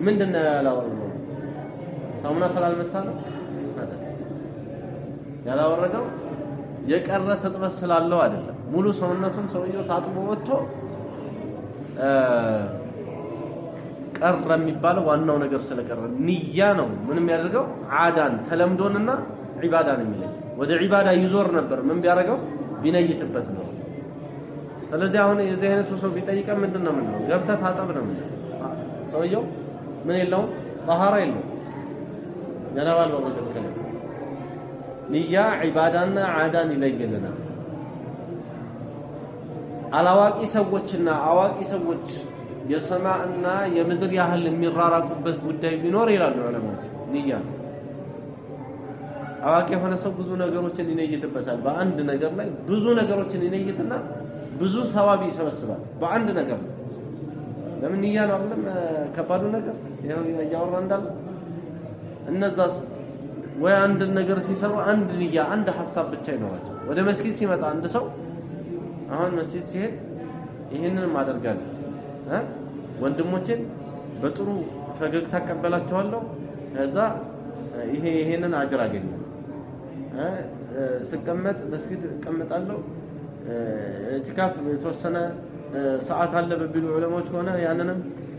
S1: ምንድነው ያላወረደው ሳሙና ስላልመታ ነው ያላወረደው የቀረ ተጥበስ ስላለው አይደለም ሙሉ ሰውነቱን ሰውየው ታጥቦ ወጥቶ ቀረ የሚባለው ዋናው ነገር ስለቀረ ንያ ነው ምንም ያደርገው ዓዳን ተለምዶንና ዒባዳን የሚለይ ወደ ዒባዳ ይዞር ነበር ምን ቢያደርገው ቢነይትበት ነው ስለዚህ አሁን የዚህ አይነቱ ሰው ቢጠይቀን ምንድነው ምን ነው ገብተህ ታጠብ ነው ሰውየው ምን የለውም ጣሃራ የለውም ጀናባ አልወረደም ከለ ንያ ዒባዳና ዓዳን ይለይልናል አላዋቂ ሰዎችና አዋቂ ሰዎች የሰማዕና የምድር ያህል የሚራራቁበት ጉዳይ ቢኖር ይላሉ ዑለማዎች ንያ አዋቂ የሆነ ሰው ብዙ ነገሮችን ይነይትበታል በአንድ ነገር ላይ ብዙ ነገሮችን ይነይትና ብዙ ሰዋብ ይሰበስባል በአንድ ነገር ለምን ንያ ነው አይደለም ከባዱ ነገር ይሄው ያወራ እንዳለ እነዛስ ወይ አንድ ነገር ሲሰሩ አንድ ንያ አንድ ሐሳብ ብቻ ይኖራቸው ወደ መስጊድ ሲመጣ አንድ ሰው አሁን መስጊድ ሲሄድ ይሄንን ማደርጋለሁ ወንድሞችን በጥሩ ፈገግታ ተቀበላቸዋለሁ ከዛ ይሄንን አጅር አገኛለሁ ስቀመጥ መስጊድ እቀመጣለሁ ኢትካፍ የተወሰነ ሰዓት አለ በቢሉ ዑለማዎች ሆነ ያንንም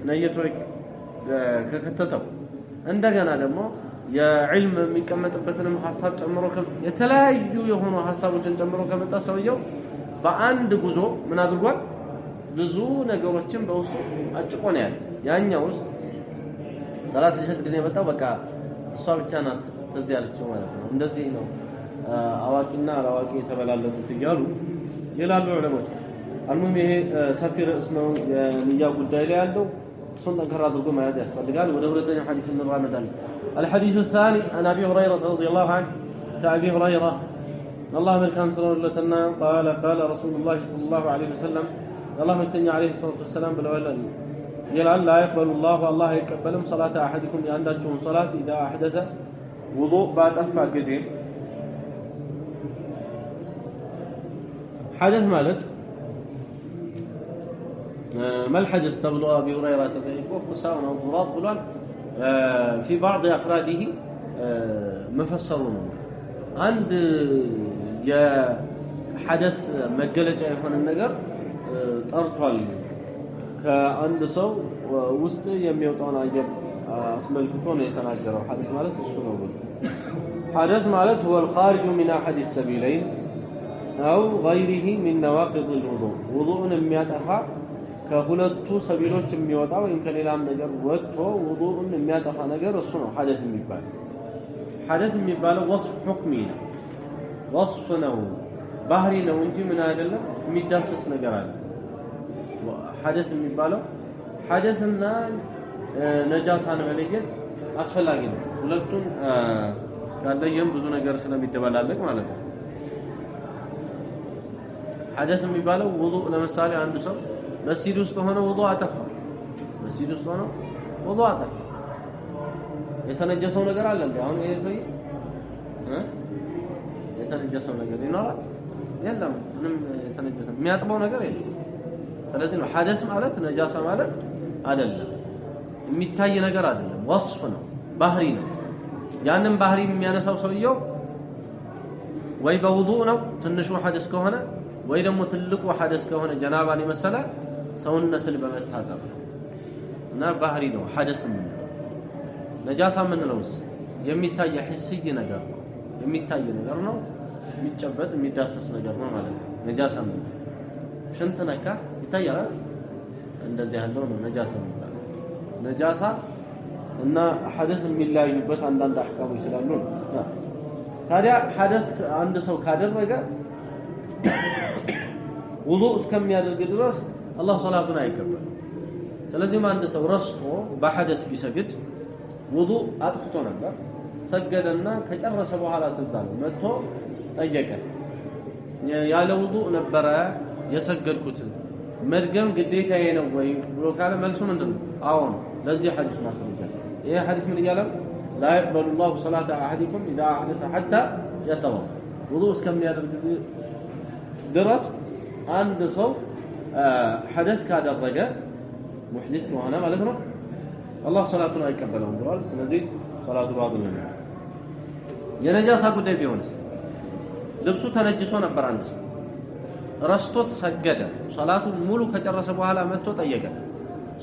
S1: ነየቶ ከከተተው እንደገና ደግሞ የዕልም የሚቀመጥበትንም ሐሳብ ጨምሮ የተለያዩ የሆኑ ሐሳቦችን ጨምሮ ከመጣ ሰውየው በአንድ ጉዞ ምን አድርጓል ብዙ ነገሮችን በውስጡ አጭቆ ነው ያለው ያኛውስ ሰላት ሊሰግድ ነው የመጣው በቃ እሷ ብቻ ናት ተዚህ ያለችው ማለት ነው እንደዚህ ነው አዋቂና አላዋቂ የተበላለጡት ይያሉ ይላሉ ዑለማዎች አልሙም ይሄ ሰፊ ርዕስ ነው የንያ ጉዳይ ላይ ያለው እሱን ጠንከር አድርጎ መያዝ ያስፈልጋል ወደ ሁለተኛው ሐዲስ እንራመዳለን الحديث الثاني عن ابي هريره رضي الله عنه كابي هريره الله ملكم صلى الله عليه وسلم قال رسول الله صلى الله عليه وسلم الله ملكني عليه الصلاه والسلام بالولد يلعن لا يقبل الله يقبلهم صلاه احدكم عندكم صلاه اذا احدث وضوء بعد افا جزيم حدث مالت ما الحدث تبلغ ابي هريره وقصانا وضراب بلال في بعض افراده مفسرون عند يا حدث مجلجه يكون النجر طرطال كعند سو وسط የሚወጣውን አየር አስመልክቶ ነው የተናገረው ሐዲስ ማለት እሱ ነው حدث ማለት هو الخارج من احد السبيلين او غيره من نواقض الوضوء وضوءን የሚያጠፋ ከሁለቱ ሰቢሎች የሚወጣ ወይም ከሌላም ነገር ወጥቶ ውዱእን የሚያጠፋ ነገር እሱ ነው ሐደስ የሚባለው ሐደስ የሚባለው ወስፍ ሁክሚ ነው ወስፍ ነው ባህሪ ነው እንጂ ምን አይደለም የሚዳሰስ ነገር አለ ሐደስ የሚባለው ሐደስና ነጃሳን መለየት አስፈላጊ ነው ሁለቱም ያለየም ብዙ ነገር ስለሚደበላለቅ ማለት ነው ሐደስ የሚባለው ውዱእ ለምሳሌ አንድ ሰው መስጂድ ውስጥ ሆነ ውዱእ አጠፋ መስጂድ ውስጥ ሆነ ውዱእ አጠፋ የተነጀሰው ነገር አለ እንዴ አሁን ይሄ ሰው የተነጀሰው ነገር ይኖራል የለም ምንም የተነጀሰ የሚያጥበው ነገር የለም ስለዚህ ነው ሐደስ ማለት ነጃሳ ማለት አይደለም የሚታይ ነገር አይደለም ወስፍ ነው ባህሪ ነው ያንን ባህሪ የሚያነሳው ሰውየው ወይ በውዱእ ነው ትንሹ ሐደስ ከሆነ ወይ ደግሞ ትልቁ ሐደስ ከሆነ ጀናባን ይመሰለ ሰውነትን በመታጠብ እና ባህሪ ነው ሐደስ ምን ነጃሳ ምን ነውስ የሚታይ ህስይ ነገር ነው የሚታይ ነገር ነው የሚጨበጥ የሚዳሰስ ነገር ነው ማለት ነው ነጃሳ ምን ሽንት ነካ ይታያል እንደዚህ ያለው ነው ነጃሳ የሚባለው ነጃሳ እና ሐደስ የሚለያዩበት አንዳንድ አህካሞች ስላሉ ታዲያ ሐደስ አንድ ሰው ካደረገ ውዱእ እስከሚያደርግ ድረስ አላህ ሶላቱን አይቀበልም ስለዚህ አንድ ሰው ረስቶ በሐደስ ቢሰግድ ውዱእ አጥፍቶ ነበር ሰገደና ከጨረሰ በኋላ ተዛለ መጥቶ ጠየቀ ያለ ውዱእ ነበር የሰገድኩት መድገም ግዴታዬ ነው ወይ ብሎ ካለ መልሱ ምንድነው አዎ ነው ለዚህ ሐዲስ ማስረጃ ይሄ ሐዲስ ምን ይላል لا يقبل الله صلاة أحدكم إذا أحدث حتى يتوضأ وضوء እስከሚያደርግ ድረስ አንድ ሰው ሐደስ ካደረገ ሙህዲስ ከሆነ ማለት ነው አላህ ሶላቱን አይቀበለውም ብሏል ስለዚህ ሶላቱ ባጥል ነው የነጃሳ ጉዳይ ቢሆንስ ልብሱ ተነጅሶ ነበር አንድ ሰው ረስቶት ሰገደ ሶላቱን ሙሉ ከጨረሰ በኋላ መጥቶ ጠየቀ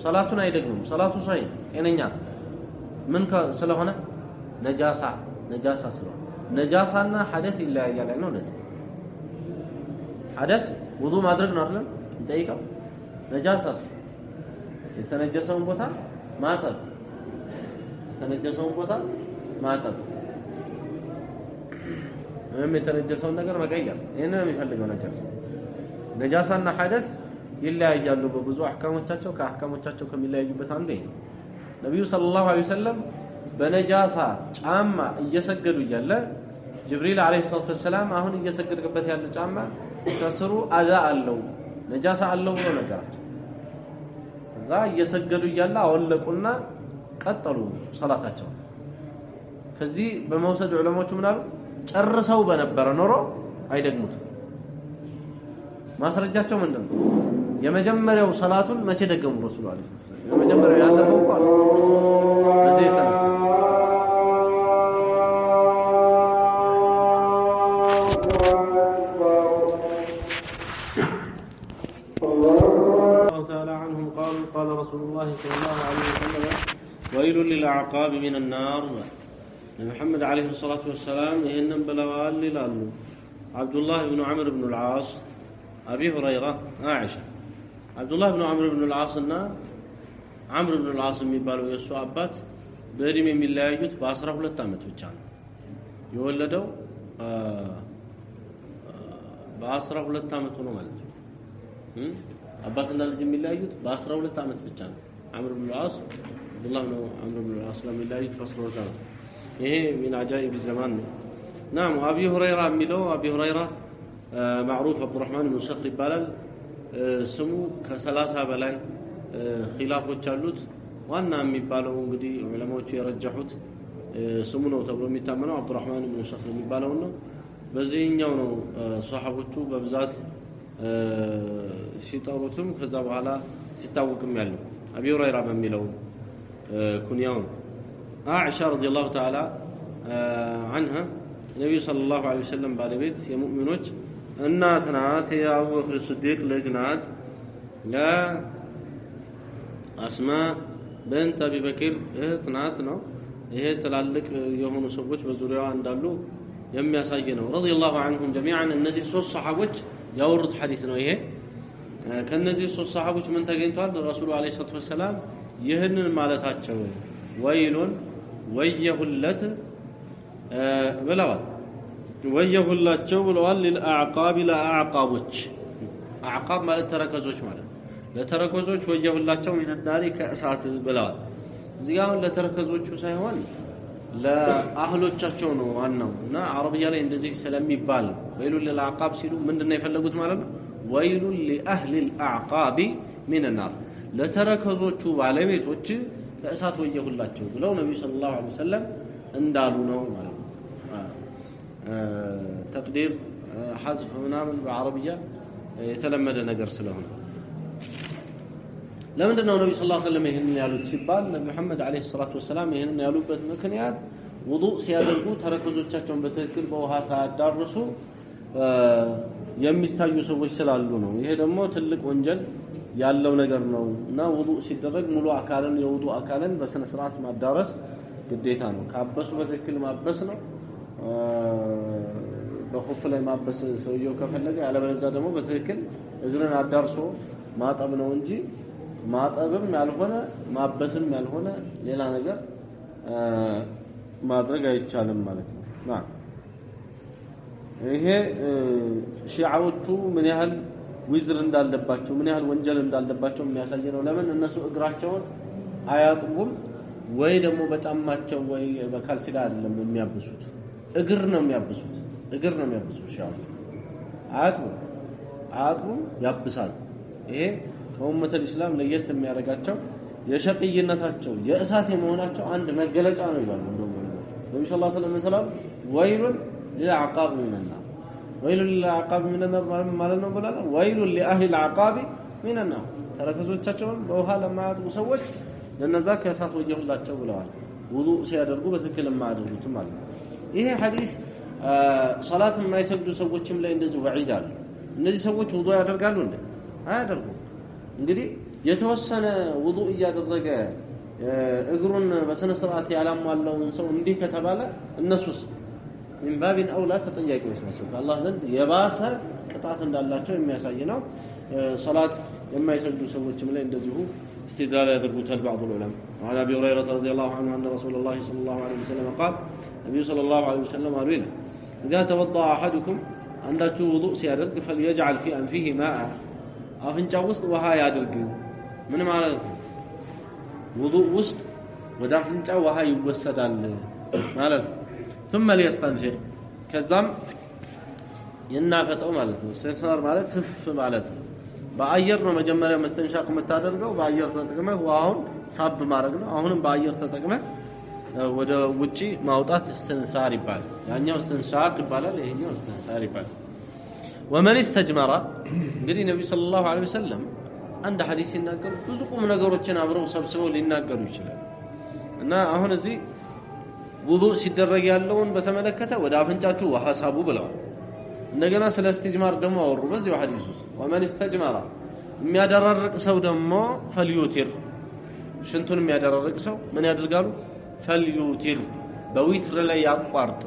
S1: ሶላቱን አይደግምም ሶላቱ ሰሂህ ጤነኛ ምን ስለሆነ ነጃሳ ስለሆነ ነጃሳና ሐደስ ይለያያል ነው ለዚህ ሐደስ ውዱእ ማድረግ ነው አይደል እንጠይቀው ነጃሳስ የተነጀሰውን ቦታ ማጠብ የተነጀሰውን ቦታ ማጠብ ወይም የተነጀሰውን ነገር መቀየር ይሄን ነው የሚፈልገው ነጃሳና ሐደስ ይለያያሉ በብዙ አህካሞቻቸው ከአህካሞቻቸው ከሚለያዩበት አንዱ ይሄ ነብዩ ሰለላሁ ዐለይሂ ወሰለም በነጃሳ ጫማ እየሰገዱ እያለ ጅብሪል አለይሂ ሰላቱ ወሰለም አሁን እየሰገድክበት ያለ ጫማ ከስሩ አዛ አለው ነጃሳ አለው ብሎ ነገራቸው እዛ እየሰገዱ እያለ አወለቁና ቀጠሉ ሶላታቸው ከዚህ በመውሰድ ዑለማዎቹ ምን አሉ ጨርሰው በነበረ ኖሮ አይደግሙት ማስረጃቸው ምንድነው የመጀመሪያው ሶላቱን መቼ ደገሙ ረሱላህ አለይሂ ሰላም የመጀመሪያው ያለፈው እንኳን በዚህ ተነስ قال رسول الله صلى الله عليه وسلم ويل للأعقاب من النار محمد عليه الصلاة والسلام إنم بلوال للالو عبد الله بن عمرو بن العاص أبي هريرة عائشة عبد الله بن عمرو بن العاص عمرو بن العاص የሚባለው የሱ አባት በእድሜ የሚለያዩት በ12 ዓመት ብቻ ነው። የወለደው በ12 ዓመት ነው ማለት ነው። አባትና ልጅ የሚለያዩት በ12 ዓመት ብቻ ነው። አምር ብን አስ አብዱላህ ነው አምር ብን አስ የሚለያዩት በ12 ዓመት። ይሄ ምን አጃኢብ ዘማን ነው። ናም አቢ ሁረይራ የሚለው አቢ ሁረይራ ማዕሩፍ አብዱራህማን ብን ሰኽር ይባላል። ስሙ ከ30 በላይ ኺላፎች አሉት። ዋና የሚባለው እንግዲህ ዑለማዎቹ የረጀሑት ስሙ ነው ተብሎ የሚታመነው አብዱራህማን ብን ሰኽር የሚባለው ነው። በዚህኛው ነው ሷሐቦቹ በብዛት ሲጠሩትም ከዛ በኋላ ሲታወቅም ያለው አቢ ሁረይራ በሚለው ኩንያው አኢሻ ረዲየላሁ ተዓላ عنها ነብዩ ሰለላሁ ዐለይሂ ወሰለም ባለቤት የሙእሚኖች እናት ናት። የአቡበክር ሲዲቅ ልጅ ናት። ለአስማ በንት አቢ በክር እህት ናት ነው። ይሄ ትላልቅ የሆኑ ሰዎች በዙሪያዋ እንዳሉ የሚያሳይ ነው። ረዲየላሁ ዐንሁም ጀሚዓን እነዚህ ሶስት ሰሃቦች ያወሩት ሐዲስ ነው። ይሄ ከነዚህ ሶስት ሰሃቦች ምን ተገኝቷል? ረሱሉ ዐለይሂ ሰላቱ ወሰላም ይህንን ማለታቸው ወይሉን ወየሁለት ብለዋል። ወየሁላቸው ብለዋል። ለአዕቃብ ለአዕቃቦች አዕቃብ ማለት ተረከዞች ማለት ለተረከዞች ወየሁላቸው ሚነዳሪ ከእሳት ብለዋል። እዚህ ጋር ለተረከዞቹ ሳይሆን ለአህሎቻቸው ነው ዋናው እና አረብያ ላይ እንደዚህ ስለሚባል ወይሉን ለአዕቃብ ሲሉ ምንድነው የፈለጉት ማለት ነው? ወይሉን ለአህሊ الأعقاب من النار ለተረከዞቹ ባለቤቶች ከእሳት ወየሁላቸው ብለው ነብዩ ሰለላሁ ዐለይሂ ወሰለም እንዳሉ ነው ማለት ነው። ተቅዲር ሐዝፍ ምናምን በአረብያ የተለመደ ነገር ስለሆነ ለምንድን ነው ነብዩ ሰለላሁ ዐለይሂ ወሰለም ይሄንን ያሉት ሲባል መሐመድ ዐለይሂ ሰላቱ ወሰላም ይሄንን ያሉበት ምክንያት ውዱእ ሲያደርጉ ተረከዞቻቸውን በትክክል በውሃ ሳያዳርሱ የሚታዩ ሰዎች ስላሉ ነው። ይሄ ደግሞ ትልቅ ወንጀል ያለው ነገር ነው እና ውዱእ ሲደረግ ሙሉ አካልን የውዱእ አካልን በስነ ስርዓት ማዳረስ ግዴታ ነው። ካበሱ በትክክል ማበስ ነው። በኹፍ ላይ ማበስ ሰውየው ከፈለገ ያለበለዚያ ደግሞ በትክክል እግርን አዳርሶ ማጠብ ነው እንጂ ማጠብም ያልሆነ ማበስም ያልሆነ ሌላ ነገር ማድረግ አይቻልም ማለት ነው። ይሄ ሺዓዎቹ ምን ያህል ዊዝር እንዳለባቸው ምን ያህል ወንጀል እንዳለባቸው የሚያሳይ ነው። ለምን እነሱ እግራቸውን አያጥቡም ወይ ደግሞ በጫማቸው ወይ በካልሲዳ አይደለም የሚያብሱት፣ እግር ነው የሚያብሱት። እግር ነው የሚያብሱት ሺዓዎች አያጥቡም ያብሳሉ። ይሄ ከኡመተል ኢስላም ለየት የሚያደርጋቸው የሸቅይነታቸው የእሳት የመሆናቸው አንድ መገለጫ ነው ይላሉ። እንደውም ነብዩ ሰለላሁ ዐለይሂ ወሰለም ወይሉን للعقاب من النار ويل للعقاب من النار ማለት ነው ብለዋል። ወይሉ لأهل العقاب من النار ተረከዞቻቸውን በውሃ ለማያጥቡ ሰዎች ለነዛ ከእሳት ወየሁላቸው ብለዋል። ውዱእ ሲያደርጉ በትክክል ማያደርጉት ማለት ነው። ይሄ ሐዲስ ሶላት የማይሰግዱ ሰዎችም ላይ እንደዚህ ወዒድ አለ። እነዚህ ሰዎች ውዱእ ያደርጋሉ እንዴ? አያደርጉም። እንግዲህ የተወሰነ ውዱእ እያደረገ እግሩን በስነ ስርዓት ያላሟላውን ሰው እንዲህ ከተባለ እነሱስ من باب اولى ተጠያቂዎች ናቸው። ከአላህ ዘንድ የባሰ ቅጣት እንዳላቸው የሚያሳይ ነው። ሶላት የማይሰግዱ ሰዎችም ላይ እንደዚሁ استدلال يذكرون بعض العلماء. وعن ابي هريره رضي الله عنه ان رسول الله صلى الله عليه وسلم قال النبي صلى الله عليه وسلم قال اذا توضأ احدكم عندكم وضوء ሲያደርግ فليجعل في انفه ماء አፍንጫው ውስጥ ውሃ ያድርግ። ምን ማለት ነው? ውዱእ ውስጥ ወደ አፍንጫው ውሃ ይወሰዳል ማለት ነው። ثم ليستنشق ከዛም ይናፈጠው ማለት ነው። ሰፈር ማለት ትፍ ማለት ነው። በአየር ነው መጀመሪያ መስተንሻቅ የምታደርገው። በአየር ተጠቅመህ ውሃውን ሳብ ማድረግ ነው። አሁንም በአየር ተጠቅመህ ወደ ውጪ ማውጣት እስትንሳር ይባላል። ያኛው እስትንሳቅ ይባላል፣ ይሄኛው እስትንሳር ይባላል። ومن استجمر እንግዲህ ነብዩ ሰለላሁ ዐለይሂ ወሰለም አንድ ሐዲስ ሲናገሩ ብዙ ቁም ነገሮችን አብረው ሰብስበው ሊናገሩ ይችላል እና አሁን እዚህ ውዱእ ሲደረግ ያለውን በተመለከተ ወደ አፍንጫችሁ ውሃ ሳቡ ብለዋል። እንደገና ስለ እስትጅማር ደግሞ አወሩ በዚህ ሐዲስ ውስጥ። ወመን استجمر የሚያደራርቅ ሰው ደግሞ ፈልዩቲር ሽንቱን የሚያደራርቅ ሰው ምን ያደርጋሉ? ፈልዩቲር በዊትር ላይ ያቋርጥ።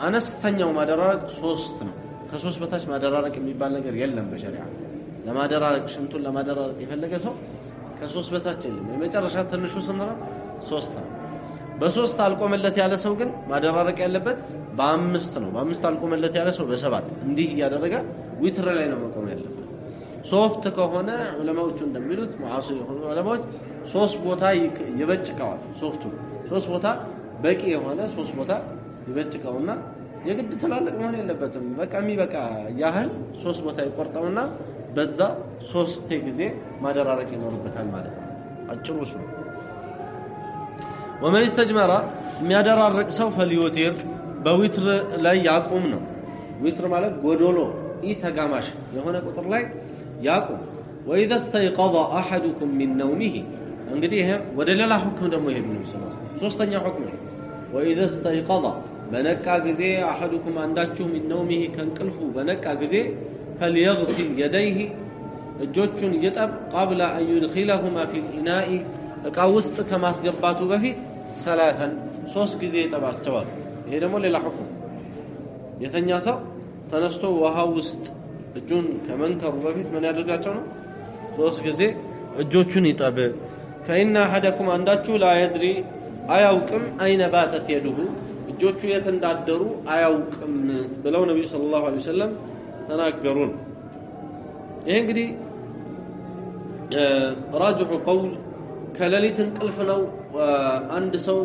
S1: አነስተኛው ማደራረቅ 3 ነው። ከ3 በታች ማደራረቅ የሚባል ነገር የለም በሸሪዓ። ለማደራረቅ ሽንቱን ለማደራረቅ የፈለገ ሰው ከ3 በታች የለም። የመጨረሻ ትንሹ ስንት ነው? 3 ነው። በሶስት አልቆመለት ያለ ሰው ግን ማደራረቅ ያለበት በአምስት ነው። በአምስት አልቆመለት ያለ ሰው በሰባት እንዲህ እያደረገ ዊትር ላይ ነው መቆም ያለበት። ሶፍት ከሆነ ዑለማዎቹ እንደሚሉት ሙዓሲር የሆኑ ዑለማዎች ሶስት ቦታ ይበጭቀዋል። ሶስት ቦታ በቂ የሆነ ሶስት ቦታ ይበጭቀውና የግድ ትላልቅ መሆን የለበትም። በቃ የሚበቃ ያህል ሶስት ቦታ ይቆርጠውና በዛ ሶስት ጊዜ ማደራረቅ ይኖርበታል ማለት ነው። አጭሩ እሱ ነው። ወመን استجمر የሚያደራርቅ ሰው ፈልዩቲር በዊትር ላይ ያቁም ነው። ዊትር ማለት ጎዶሎ ኢተጋማሽ የሆነ ቁጥር ላይ ያቁም። وإذا استيقظ أحدكم من نومه እንግዲህ ይሄ ወደ ሌላ ሁክም ደግሞ ይሄድ ነው ሰላሳ ሶስተኛ ሁክም ነው። وإذا استيقظ በነቃ ጊዜ أحدكم አንዳችሁ من نومه ከእንቅልፉ በነቃ ጊዜ فليغسل يديه እጆቹን ይጠብ قبل أن يدخلهما في الإناء እቃ ውስጥ ከማስገባቱ በፊት ሰላተን ሶስት ጊዜ ይጠባቸዋል። ይሄ ደግሞ ሌላ ሁክም የተኛ ሰው ተነስቶ ውሃ ውስጥ እጁን ከመንከሩ በፊት ምን ያደርጋቸው ነው? ሶስት ጊዜ እጆቹን ይጠብ። فإن أحدكم አንዳችሁ لا يدري አያውቅም አይነ ባተት የዱሁ እጆቹ የት እንዳደሩ አያውቅም ብለው ነብዩ ሰለላሁ ዐለይሂ ወሰለም ተናገሩን። ይሄ እንግዲህ ራጅሑ ቀውል ከሌሊት እንቅልፍ ነው አንድ ሰው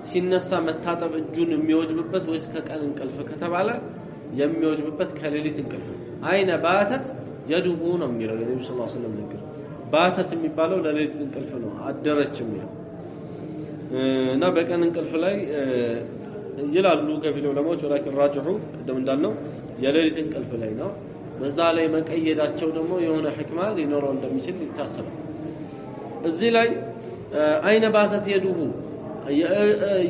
S1: ሲነሳ መታጠብ እጁን የሚወጅብበት ወይስ ከቀን እንቅልፍ ከተባለ የሚወጅብበት ከሌሊት እንቅልፍ አይነ ባተት የዱሁ ነው የሚለው ነብዩ ሰለላሁ ዐለይሂ ወሰለም ነገር ባተት የሚባለው ለሌሊት እንቅልፍ ነው አደረችም ነው እና በቀን እንቅልፍ ላይ ይላሉ ከፊል ዑለማዎች ወላኪን ራጅሑ ቀደም እንዳልነው የሌሊት እንቅልፍ ላይ ነው። በዛ ላይ መቀየዳቸው ደግሞ የሆነ ህክማ ሊኖረው እንደሚችል ይታሰባል። እዚህ ላይ አይነ ባተት የዱሁ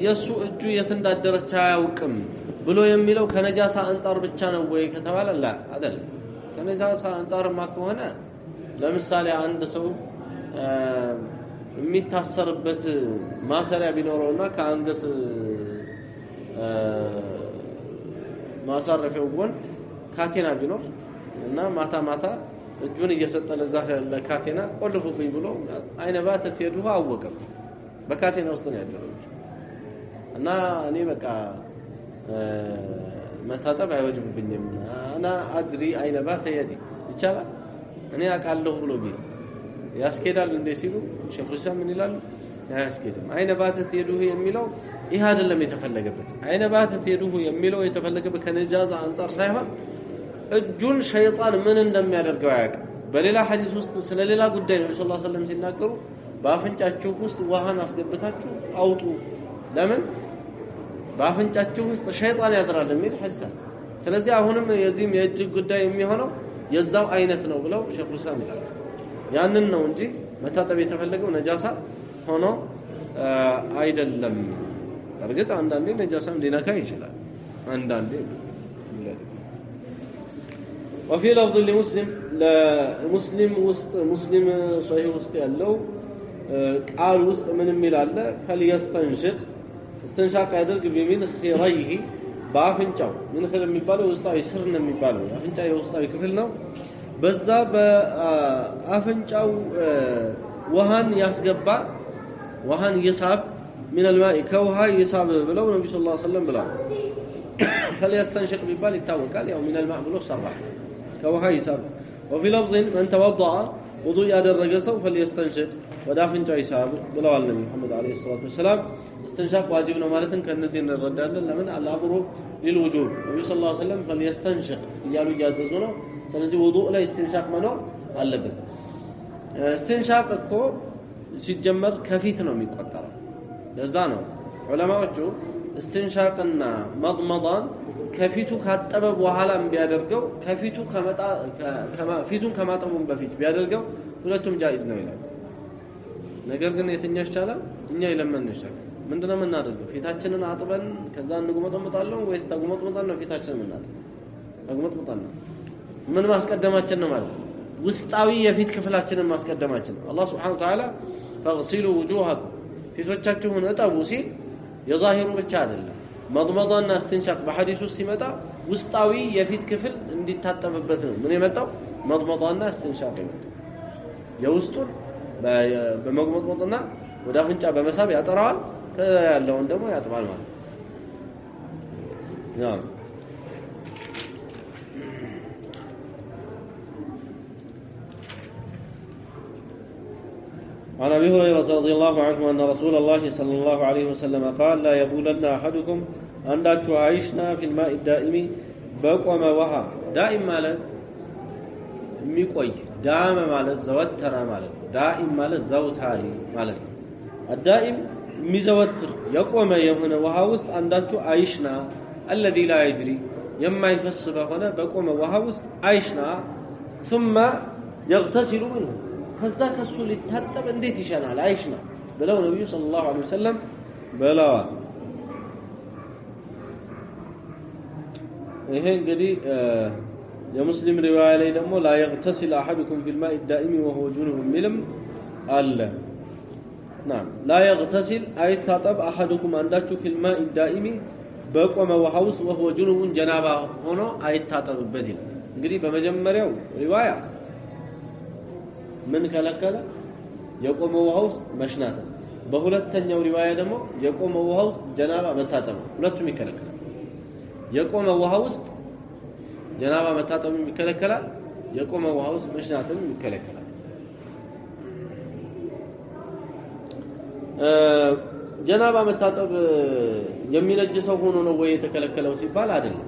S1: የሱ እጁ የት እንዳደረች አያውቅም ብሎ የሚለው ከነጃሳ አንፃር ብቻ ነው ወይ ከተባለ ላ አይደለም። ከነጃሳ አንፃርማ ከሆነ ለምሳሌ አንድ ሰው የሚታሰርበት ማሰሪያ ቢኖረውና ከአንገት ማሳረፊያው ጎን ካቴና ቢኖር እና ማታ ማታ እጁን እየሰጠ ለዛ ለካቴና ቆልፉብኝ ብሎ አይነ ባተት የዱሁ አወቀም በካቴና ውስጥ ነው ያደረው እና እኔ በቃ መታጠብ አይወጅብኝም እና አድሪ አይነ ባተ የዲ ይቻላል እኔ አቃለሁ ብሎ ቢል ያስኬዳል እንደ ሲሉ ሼኹ ኢስላም ምን ይላሉ? ያስኬድም። አይነ ባተት የዱሁ የሚለው ይሄ አይደለም የተፈለገበት። አይነ ባተት የዱሁ የሚለው የተፈለገበት ከነጃዛ አንፃር ሳይሆን እጁን ሸይጣን ምን እንደሚያደርገው ያውቃል። በሌላ ሐዲስ ውስጥ ስለሌላ ጉዳይ ነው ሰለላሁ ዐለይሂ ወሰለም ሲናገሩ በአፍንጫችሁ ውስጥ ውሃን አስገብታችሁ አውጡ። ለምን? በአፍንጫችሁ ውስጥ ሸይጣን ያድራል የሚል ሐዲስ። ስለዚህ አሁንም የዚህም የእጅ ጉዳይ የሚሆነው የዛው አይነት ነው ብለው ሼኹ ኢስላም ይላሉ። ያንን ነው እንጂ መታጠብ የተፈለገው ነጃሳ ሆኖ አይደለም። በርግጥ አንዳንዴ ነጃሳም ሊነካ ይችላል አንዳንዴ وفي لفظ لمسلم لمسلم وسط مسلم صحيح وسط ያለው ቃል ውስጥ ምንም ይላል فليستنشق استنشاق ያደርግ بمن خيريه በአፍንጫው ምን خير የሚባለው ውስጣዊ ስር ነው የሚባለው አፍንጫ የውስጣዊ ክፍል ነው። በዛ በአፍንጫው ውሃን ያስገባ ውሃን ይሳብ من الماء كوها يصاب ብለው ነብዩ ሰለላሁ ዐለይሂ ወሰለም ብለዋል። فليستنشق ቢባል ይታወቃል ያው من الماء ብሎ ሰራህ كوها يصاب. وفي لفظ من توضأ وضوء ያደረገ ሰው فليستنشق ወደ አፍንጫው ይሳብ ብለዋል ነብዩ መሐመድ አለይሂ ሰላቱ ወሰለም። استنشاق ዋጅብ ነው ማለትን ከነዚህ እንረዳለን። ለምን አልአምሩ للوجوب ነብዩ ሰለላሁ ዐለይሂ ወሰለም فليستنشق እያሉ ያዘዙ ነው። ስለዚህ ውዱእ ላይ استنشاق መኖር አለበት። استنشاق እኮ ሲጀመር ከፊት ነው የሚቆጠረው። ለዛ ነው ዑለማዎቹ استنشاقና መضመضን ከፊቱ ካጠበ በኋላም ቢያደርገው ከፊቱ ፊቱን ከማጠቡም በፊት ቢያደርገው ሁለቱም ጃኢዝ ነው ይላል። ነገር ግን የትኛው ይሻላል? እኛ ይለመነው ይሻላል። ምንድነው የምናደርገው? ፊታችንን አጥበን ከዛ እንጉመጥመጣለን ወይስ ተጉመጥመጣን ነው ፊታችንን የምናጥበው? ተጉመጥመጣን ነው። ምን ማስቀደማችን ነው ማለት ነው? ውስጣዊ የፊት ክፍላችንን ማስቀደማችን ነው። አላህ Subhanahu Wa Ta'ala فاغسلوا وجوهكم ፊቶቻችሁን እጠቡ ሲል የዛሂሩ ብቻ አይደለም መضመضና استنشاق በሐዲሱ ሲመጣ ውስጣዊ የፊት ክፍል እንዲታጠብበት ነው ምን የመጣው መضመضና استنشاق ነው። የውስጡን በመግመጥመጥና ወደ አፍንጫ በመሳብ ያጠራዋል። ከያለውን ደግሞ ያጥባል ማለት ነው عن أبي هريرة رضي الله عنه أن رسول الله صلى الله عليه وسلم قال لا يبولن أحدكم أنك عيشنا في الماء الدائم بقوم وها دائم ماله ميقوي دائم ماله زوتر ماله دائم ماله زوتاري ماله الدائم ميزوتر يقوم يهنا وها وسط أنك عيشنا الذي لا يجري يما يفسر هنا بقوم وها وسط عيشنا ثم يغتسل منه ከዛ ከሱ ሊታጠብ እንዴት ይሻላል አይሽና ብለው ነብዩ ሰለላሁ ዐለይሂ ወሰለም በላዋ ይሄ እንግዲህ የሙስሊም ሪዋያ ላይ ደግሞ لا يغتسل احدكم في الماء الدائم وهو جنب ሚልም አለ نعم لا يغتسل አይታጠብ احدكم አንዳችሁ في الماء الدائم በቆመ ውሃ ውስጥ وهو جنب ጀናባ ሆኖ አይታጠብበት ይላል እንግዲህ በመጀመሪያው ሪዋያ ምን ከለከለ የቆመ ውሃ ውስጥ መሽናት በሁለተኛው ሪዋያ ደግሞ የቆመ ውሃ ውስጥ ጀናባ መታጠብ ሁለቱም ይከለከላል የቆመ ውሃ ውስጥ ጀናባ መታጠብ ይከለከላል የቆመ ውሃ ውስጥ መሽናትም ይከለከላል ጀናባ መታጠብ የሚነጅሰው ሆኖ ነው ወይ የተከለከለው ሲባል አይደለም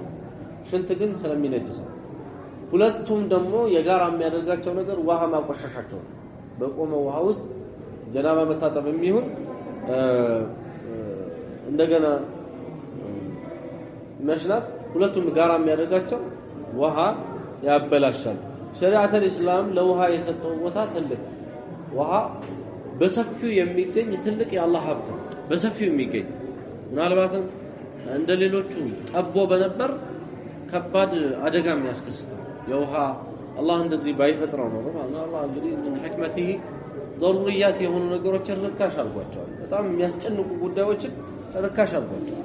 S1: ሽንት ግን ስለሚነጅሰው ሁለቱም ደግሞ የጋራ የሚያደርጋቸው ነገር ውሃ ማቆሻሻቸው በቆመ ውሃ ውስጥ ጀናባ መታጠብ የሚሆን እንደገና መሽናት ሁለቱም ጋራ የሚያደርጋቸው ውሃ ያበላሻል ሸሪዓተ እስላም ለውሃ የሰጠው ቦታ ትልቅ ውሃ በሰፊው የሚገኝ ትልቅ የአላህ ሀብት በሰፊው የሚገኝ ምናልባትም እንደሌሎቹ ጠቦ በነበር ከባድ አደጋ የሚያስከስተው የውሃ አላህ እንደዚህ ባይፈጥረው ነው ማለት አላህ እንግዲህ ምን ህክመቲሂ ضروريات የሆኑ ነገሮችን ርካሽ አድርጓቸዋል በጣም የሚያስጨንቁ ጉዳዮችን ርካሽ አድርጓቸዋል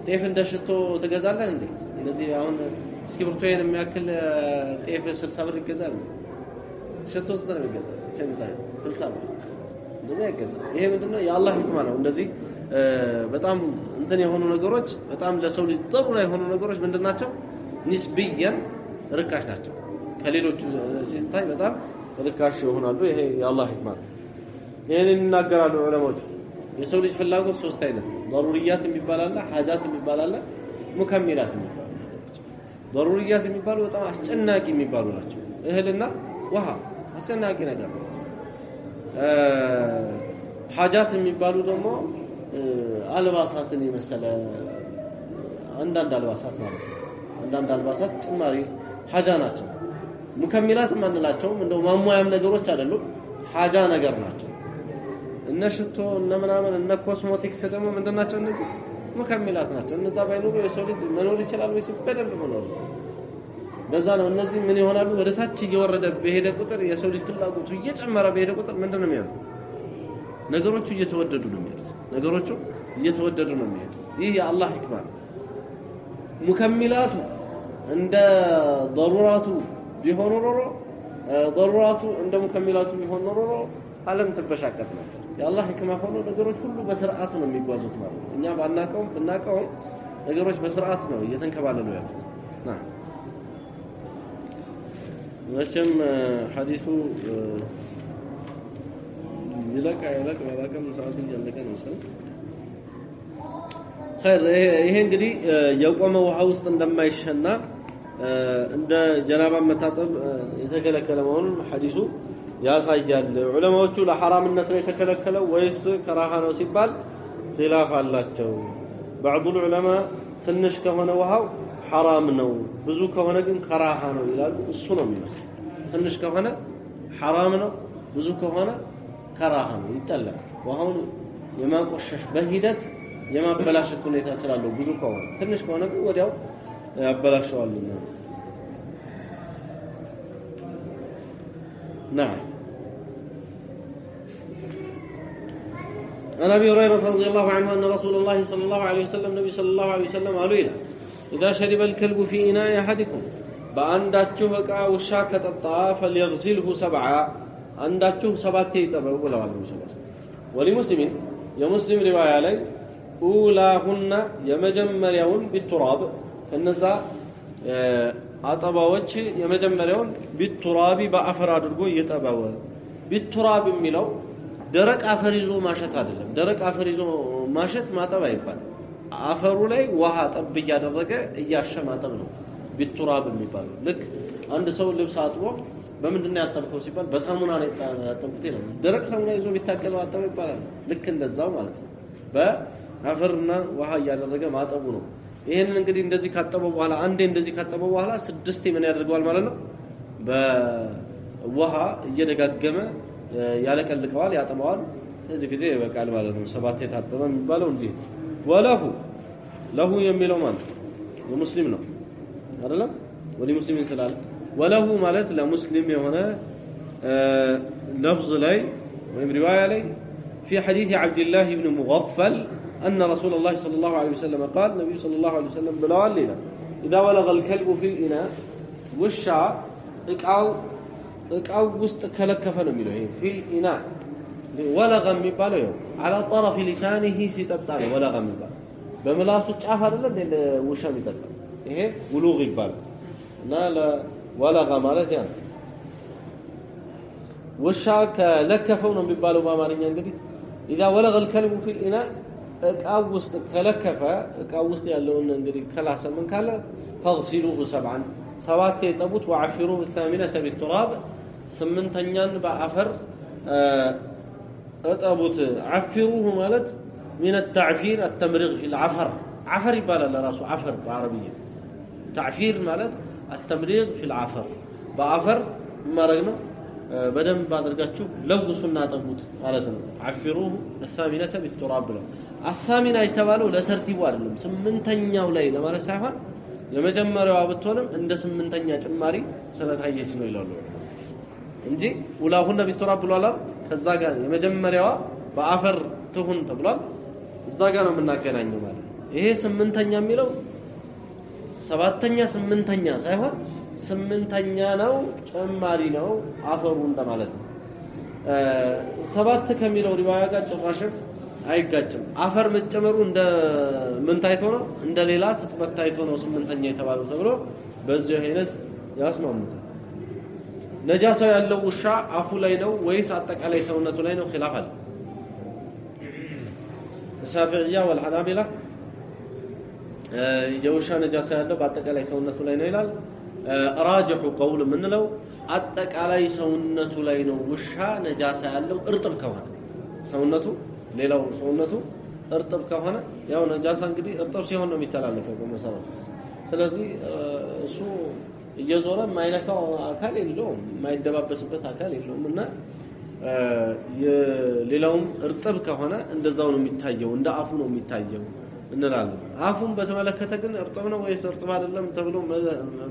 S1: ጤፍ እንደሽቶ ተገዛለህ እንዴ እንደዚህ አሁን እስኪብርቶዬን የሚያክል ጤፍ 60 ብር ይገዛል ሽቶ ስንት ነው ይገዛል ቸንታ 60 ብር እንደዚህ ይገዛል ይሄ ምንድነው የአላህ ህክማ ነው እንደዚህ በጣም እንትን የሆኑ ነገሮች በጣም ለሰው ልጅ ጥሩ የሆኑ ነገሮች ምንድናቸው ንስብያን ርካሽ ናቸው ከሌሎቹ ሲታይ በጣም ርካሽ ይሆናሉ ይሄ የአላህ ህክማ ነው ይሄንን እናገራሉ ዑለማዎች የሰው ልጅ ፍላጎት ሶስት አይነት ضروريات የሚባል አለ ሐጃት የሚባል አለ ሙከሚላት የሚባል ضروريات የሚባሉ በጣም አስጨናቂ የሚባሉ ናቸው እህልና ውሃ አስጨናቂ ነገር ነው ሐጃት የሚባሉ ደግሞ አልባሳትን የመሰለ አንዳንድ አልባሳት ማለት ነው አንዳንድ አልባሳት ጭማሪ ሐጃ ናቸው ሙከሚላት ማንላቸው እንደው ማሟያም ነገሮች አይደሉም ሐጃ ነገር ናቸው እነ ሽቶ እነ ምናምን እነ ኮስሞቲክስ ደግሞ ምንድናቸው እነዚህ ሙከሚላት ናቸው እነዛ ባይኖሩ የሰው ልጅ መኖር ይችላል ወይስ በደንብ መኖር ይችላል በዛ ነው እነዚህ ምን ይሆናሉ ወደ ታች እየወረደ በሄደ ቁጥር የሰው ልጅ ፍላጎቱ እየጨመረ በሄደ ቁጥር ምንድነው የሚሆነው ነገሮቹ እየተወደዱ ነው የሚሄዱት ነገሮቹ እየተወደዱ ነው የሚሄዱት ይህ የአላህ ህክማ ነው ሙከሚላቱ እንደ ضرورات ቢሆን ኖሮ ضرورات እንደ ሙከሚላቱ ቢሆን ኖሮ ዓለም ተበሻቀጥ ነበር የአላህ ህክማ ሆኖ ነገሮች ሁሉ በስርዓት ነው የሚጓዙት ማለት እኛ ብናቀውም ነገሮች በስርዓት ነው እየተንከባለሉ ያሉት ና ወሽም ሐዲሱ ይለቃ በባከም ሰዓት እያለቀ ነው ሰለኝ خير ይሄ እንግዲህ የቆመ ውሃ ውስጥ እንደማይሸና እንደ ጀናባ መታጠብ የተከለከለ መሆኑን ሐዲሱ ያሳያል ዑለማዎቹ ለሐራምነት ነው የተከለከለው ወይስ ከራሃ ነው ሲባል ኺላፍ አላቸው بعض العلماء ትንሽ ከሆነ ውሃው حرام ነው ብዙ ከሆነ ግን ከራሃ ነው ይላሉ እሱ ነው የሚመስለው ትንሽ ከሆነ حرام ነው ብዙ ከሆነ ከራሃ ነው ይጠላል ውሃውን የማቆሸሽ በሂደት የማበላሸት ሁኔታ ስላለው ብዙ ከሆነ ትንሽ ከሆነ ግን ወዲያው ያበላሸዋልና نعم عن أبي هريرة رضي الله عنه أن رسول الله صلى الله عليه وسلم نبي صلى الله عليه وسلم قالوا إلى إذا شرب الكلب في إناء أحدكم بأنداتشو بقى وشاكة الطاف فليغسله 7 أنداتشو 7 يتبعوا ولا عليه وسلم ولمسلم የሙስሊም ሪዋያ ላይ ኡላሁና የመጀመሪያውን ቢቱራብ ከነዛ አጠባዎች የመጀመሪያውን ቢቱራቢ በአፈር አድርጎ ይጠባው ቢቱራብ የሚለው ደረቅ አፈር ይዞ ማሸት አይደለም ደረቅ አፈር ይዞ ማሸት ማጠብ አይባል አፈሩ ላይ ውሃ ጠብ እያደረገ እያሸ ማጠብ ነው ቢቱራብ የሚባለው ልክ አንድ ሰው ልብስ አጥቦ በምንድነው ያጠብከው ሲባል በሳሙና ላይ ያጠብኩት ነው ደረቅ ሳሙና ይዞ ቢታቀለው አጠብ ይባላል ልክ እንደዛው ማለት ነው በአፈርና ውሃ እያደረገ ማጠቡ ነው ይሄንን እንግዲህ እንደዚህ ካጠበው በኋላ አንዴ እንደዚህ ካጠበው በኋላ ስድስቴ ምን ያደርገዋል ማለት ነው በውሃ እየደጋገመ ያለቀልቀዋል ያጠመዋል እዚህ ጊዜ ይበቃል ማለት ነው ሰባቴ ታጠበ የሚባለው እንዴ ወለሁ ለሁ የሚለው ማለት ለሙስሊም ነው አይደለም ወሊ ሙስሊምን ስላለ ወለሁ ማለት ለሙስሊም የሆነ لفظ ላይ ወይም ሪዋያ ላይ في حديث عبد الله بن مغفل أن رسول الله صلى الله عليه وسلم قال النبي صلى الله عليه وسلم بلوال لنا إذا ولغ الكلب في الإناء والشع እቃው ውስጥ ከለከፈ ነው የሚለው ይሄ في الإناء ولغ የሚባለው على طرف لسانه ሲጠጣ ነው ولغ የሚባለው በምላሱ ጫፍ አይደለም እንደ ውሻ የሚጠጣ ይሄ ውሉግ ይባላል እና ለወለغ ማለት ያ ውሻ ከለከፈው ነው የሚባለው በአማርኛ እንግዲህ إذا ولغ الكلب في الإناء እቃው ውስጥ ከለከፈ እቃው ውስጥ ያለውን እንግዲህ ከላሰ ምን ካለ فاغسلوه سبعا ሰባት የጠቡት وعفروه الثامنة بالتراب ስምንተኛን በአፈር እጠቡት عفروه ማለት من التعفير التمريغ في العفر عفر ይባላል ለራሱ عفر በአረብኛ تعفير ማለት التمريغ في العفر በአፈር ማረግ ነው በደንብ አድርጋችሁ ለውሱና ጠቡት ማለት ነው عفروه الثامنة بالتراب ብለው الثامنة የተባለው ለተርቲቡ አይደለም ስምንተኛው ላይ ለማለት ሳይሆን የመጀመሪያው ብትሆንም እንደ ስምንተኛ ጭማሪ ስለታየች ነው ይላሉ እንጂ ኡላሁና ቢቱራብ ብሏል ከዛ ጋር የመጀመሪያዋ በአፈር ትሁን ተብሏል እዛ ጋር ነው የምናገናኘው ማለት ይሄ ስምንተኛ የሚለው ሰባተኛ ስምንተኛ ሳይሆን ስምንተኛ ነው ጭማሪ ነው አፈሩ እንደማለት ነው ሰባት ከሚለው ሪዋያ ጋር ጭራሽ አይጋጭም አፈር መጨመሩ እንደ ምን ታይቶ ነው እንደ ሌላ ተጥበት ታይቶ ነው ስምንተኛ የተባለው ተብሎ በዚህ አይነት ያስማሙታል ነጃሳው ያለው ውሻ አፉ ላይ ነው ወይስ አጠቃላይ ሰውነቱ ላይ ነው ኺላፍ አለ الشافعية والحنابلة የውሻ ነጃሳ ያለው በአጠቃላይ ሰውነቱ ላይ ነው ይላል ራጅሑ ቀውል ምንለው አጠቃላይ ሰውነቱ ላይ ነው ውሻ ነጃሳ ያለው እርጥብ ከሆነ ሰውነቱ ሌላው ሰውነቱ እርጥብ ከሆነ ያው ነጃሳ እንግዲህ እርጥብ ሲሆን ነው የሚተላለፈው በመሰረቱ ስለዚህ እሱ እየዞረ የማይነካው አካል የለውም የማይደባበስበት አካል የለውም እና የሌላውም እርጥብ ከሆነ እንደዛው ነው የሚታየው እንደ አፉ ነው የሚታየው እንላለን አፉን በተመለከተ ግን እርጥብ ነው ወይስ እርጥብ አይደለም ተብሎ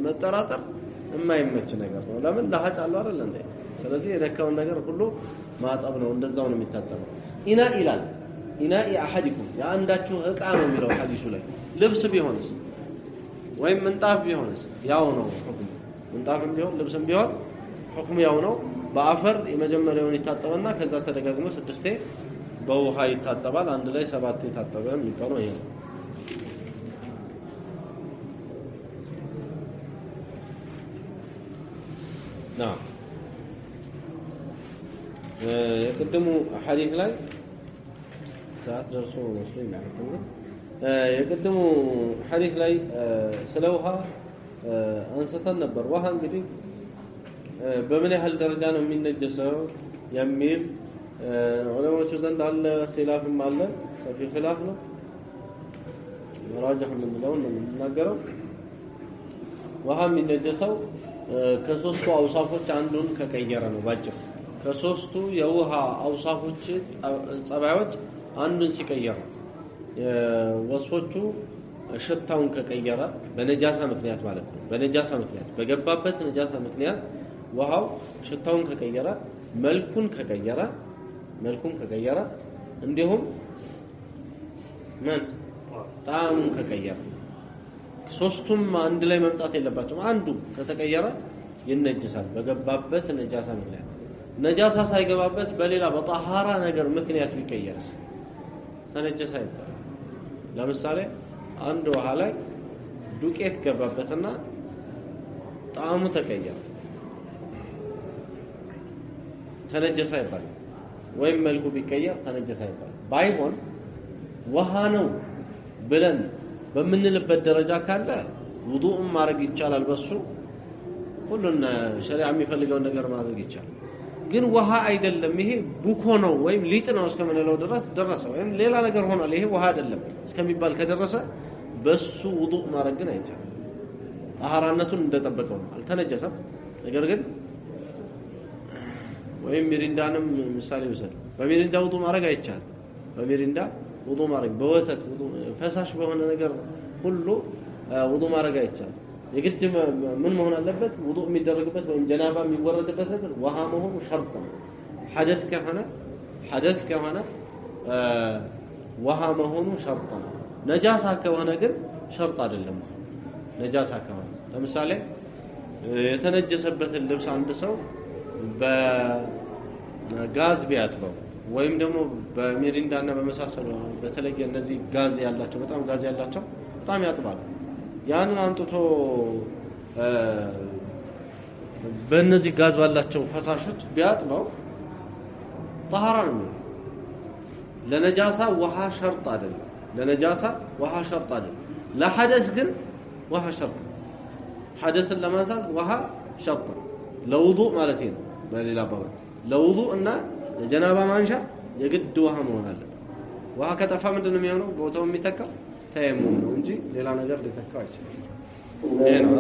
S1: መጠራጠር የማይመች ነገር ነው ለምን ለሐጭ አለው አይደል እንዴ ስለዚህ የነካውን ነገር ሁሉ ማጠብ ነው እንደዛው ነው የሚታጠበው ኢና ኢላል ኢና አሐዲኩም ያንዳችሁ እቃ ነው የሚለው ሐዲሱ ላይ ልብስ ቢሆንስ ወይም ምንጣፍ ቢሆንስ ያው ነው ሁክም ምንጣፍም ቢሆን ልብስም ቢሆን ሁክም ያው ነው በአፈር የመጀመሪያውን ይታጠበና ከዛ ተደጋግሞ ስድስቴ በውሃ ይታጠባል አንድ ላይ ሰባት ይታጠበ የሚቀረው ይሄ ነው نعم የቅድሙ ሐዲስ ላይ ሰዓት ደርሶ መስሎኝ ማለት የቅድሙ ሐዲስ ላይ ስለ ውሃ አንስተን ነበር ውሃ እንግዲህ በምን ያህል ደረጃ ነው የሚነጀሰው የሚል ዑለማዎቹ ዘንድ አለ ኺላፍም አለ ሰፊ ኺላፍ ነው ራጅህ የምንለው ነው የምናገረው ውሃ የሚነጀሰው ከሶስቱ አውሳፎች አንዱን ከቀየረ ነው ባጭሩ ከሶስቱ የውሃ አውሳፎች ጸባዮች አንዱን ሲቀየር ወስፎቹ ሽታውን ከቀየረ በነጃሳ ምክንያት ማለት ነው በነጃሳ ምክንያት በገባበት ነጃሳ ምክንያት ውሃው ሽታውን ከቀየረ መልኩን ከቀየረ እንዲሁም ጣዕሙን ከቀየረ ሶስቱም አንድ ላይ መምጣት የለባቸውም አንዱ ከተቀየረ ይነጀሳል በገባበት ነጃሳ ምክንያት ነጃሳ ሳይገባበት በሌላ በጣሃራ ነገር ምክንያት ቢቀየርስ ተነጀሰ አይባልም። ለምሳሌ አንድ ውሃ ላይ ዱቄት ገባበትና ጣዕሙ ተቀየረ ተነጀሰ አይባልም። ወይም መልኩ ቢቀየር ተነጀሰ አይባልም። ባይሆን ውሃ ነው ብለን በምንልበት ደረጃ ካለ ውዱእም ማድረግ ይቻላል። በሱ ሁሉን ሸሪዓ የሚፈልገው ነገር ማድረግ ይቻላል። ግን ውሃ አይደለም ይሄ ቡኮ ነው ወይም ሊጥ ነው እስከምንለው ድረስ ደረሰ ወይም ሌላ ነገር ሆኗል ይሄ ውሃ አይደለም እስከሚባል ከደረሰ በሱ ውዱእ ማድረግ ግን አይቻልም። ጣሃራነቱን እንደጠበቀው ነው አልተነጀሰም። ነገር ግን ወይም ሚሪንዳንም ምሳሌ ወሰድ በሚሪንዳ ውዱእ ማድረግ አይቻልም። በሚሪንዳ ውዱእ ማድረግ በወተት ውዱእ ፈሳሽ በሆነ ነገር ሁሉ ውዱእ ማድረግ አይቻልም። የግድ ምን መሆን አለበት? ውዱእ የሚደረግበት ወይም ጀናባ የሚወረድበት ነገር ውሃ መሆኑ ሸርጥ ነው። ሐደስ ከሆነ ውሃ መሆኑ ሸርጥ ነው። ነጃሳ ከሆነ ግን ሸርጥ አይደለም። ነጃሳ ከሆነ ለምሳሌ የተነጀሰበትን ልብስ አንድ ሰው በጋዝ ቢያጥበው ወይም ደግሞ በሚሪንዳና በመሳሰሉ በተለየ እነዚህ ጋዝ ያላቸው በጣም ጋዝ ያላቸው በጣም ያጥባሉ። ያንን አምጥቶ በእነዚህ ጋዝ ባላቸው ፈሳሾች ቢያጥበው ጣሃራ ነው። ለነጃሳ ውሃ ሸርጥ አይደለም። ለነጃሳ ውሃ ሸርጥ አይደለም። ለሐደስ ግን ውሃ ሸርጥ። ሐደስን ለማንሳት ውሃ ሸርጥ ለውዱእ ማለት ነው። በሌላ አባባል ለውዱእ እና ለጀናባ ማንሻ የግድ ውሃ መሆን አለበት። ውሃ ከጠፋ ምንድነው የሚሆነው? ቦታው የሚተካው ተየሙም ነው እንጂ ሌላ ነገር ሊተካው አይችልም። ይሄ ነው።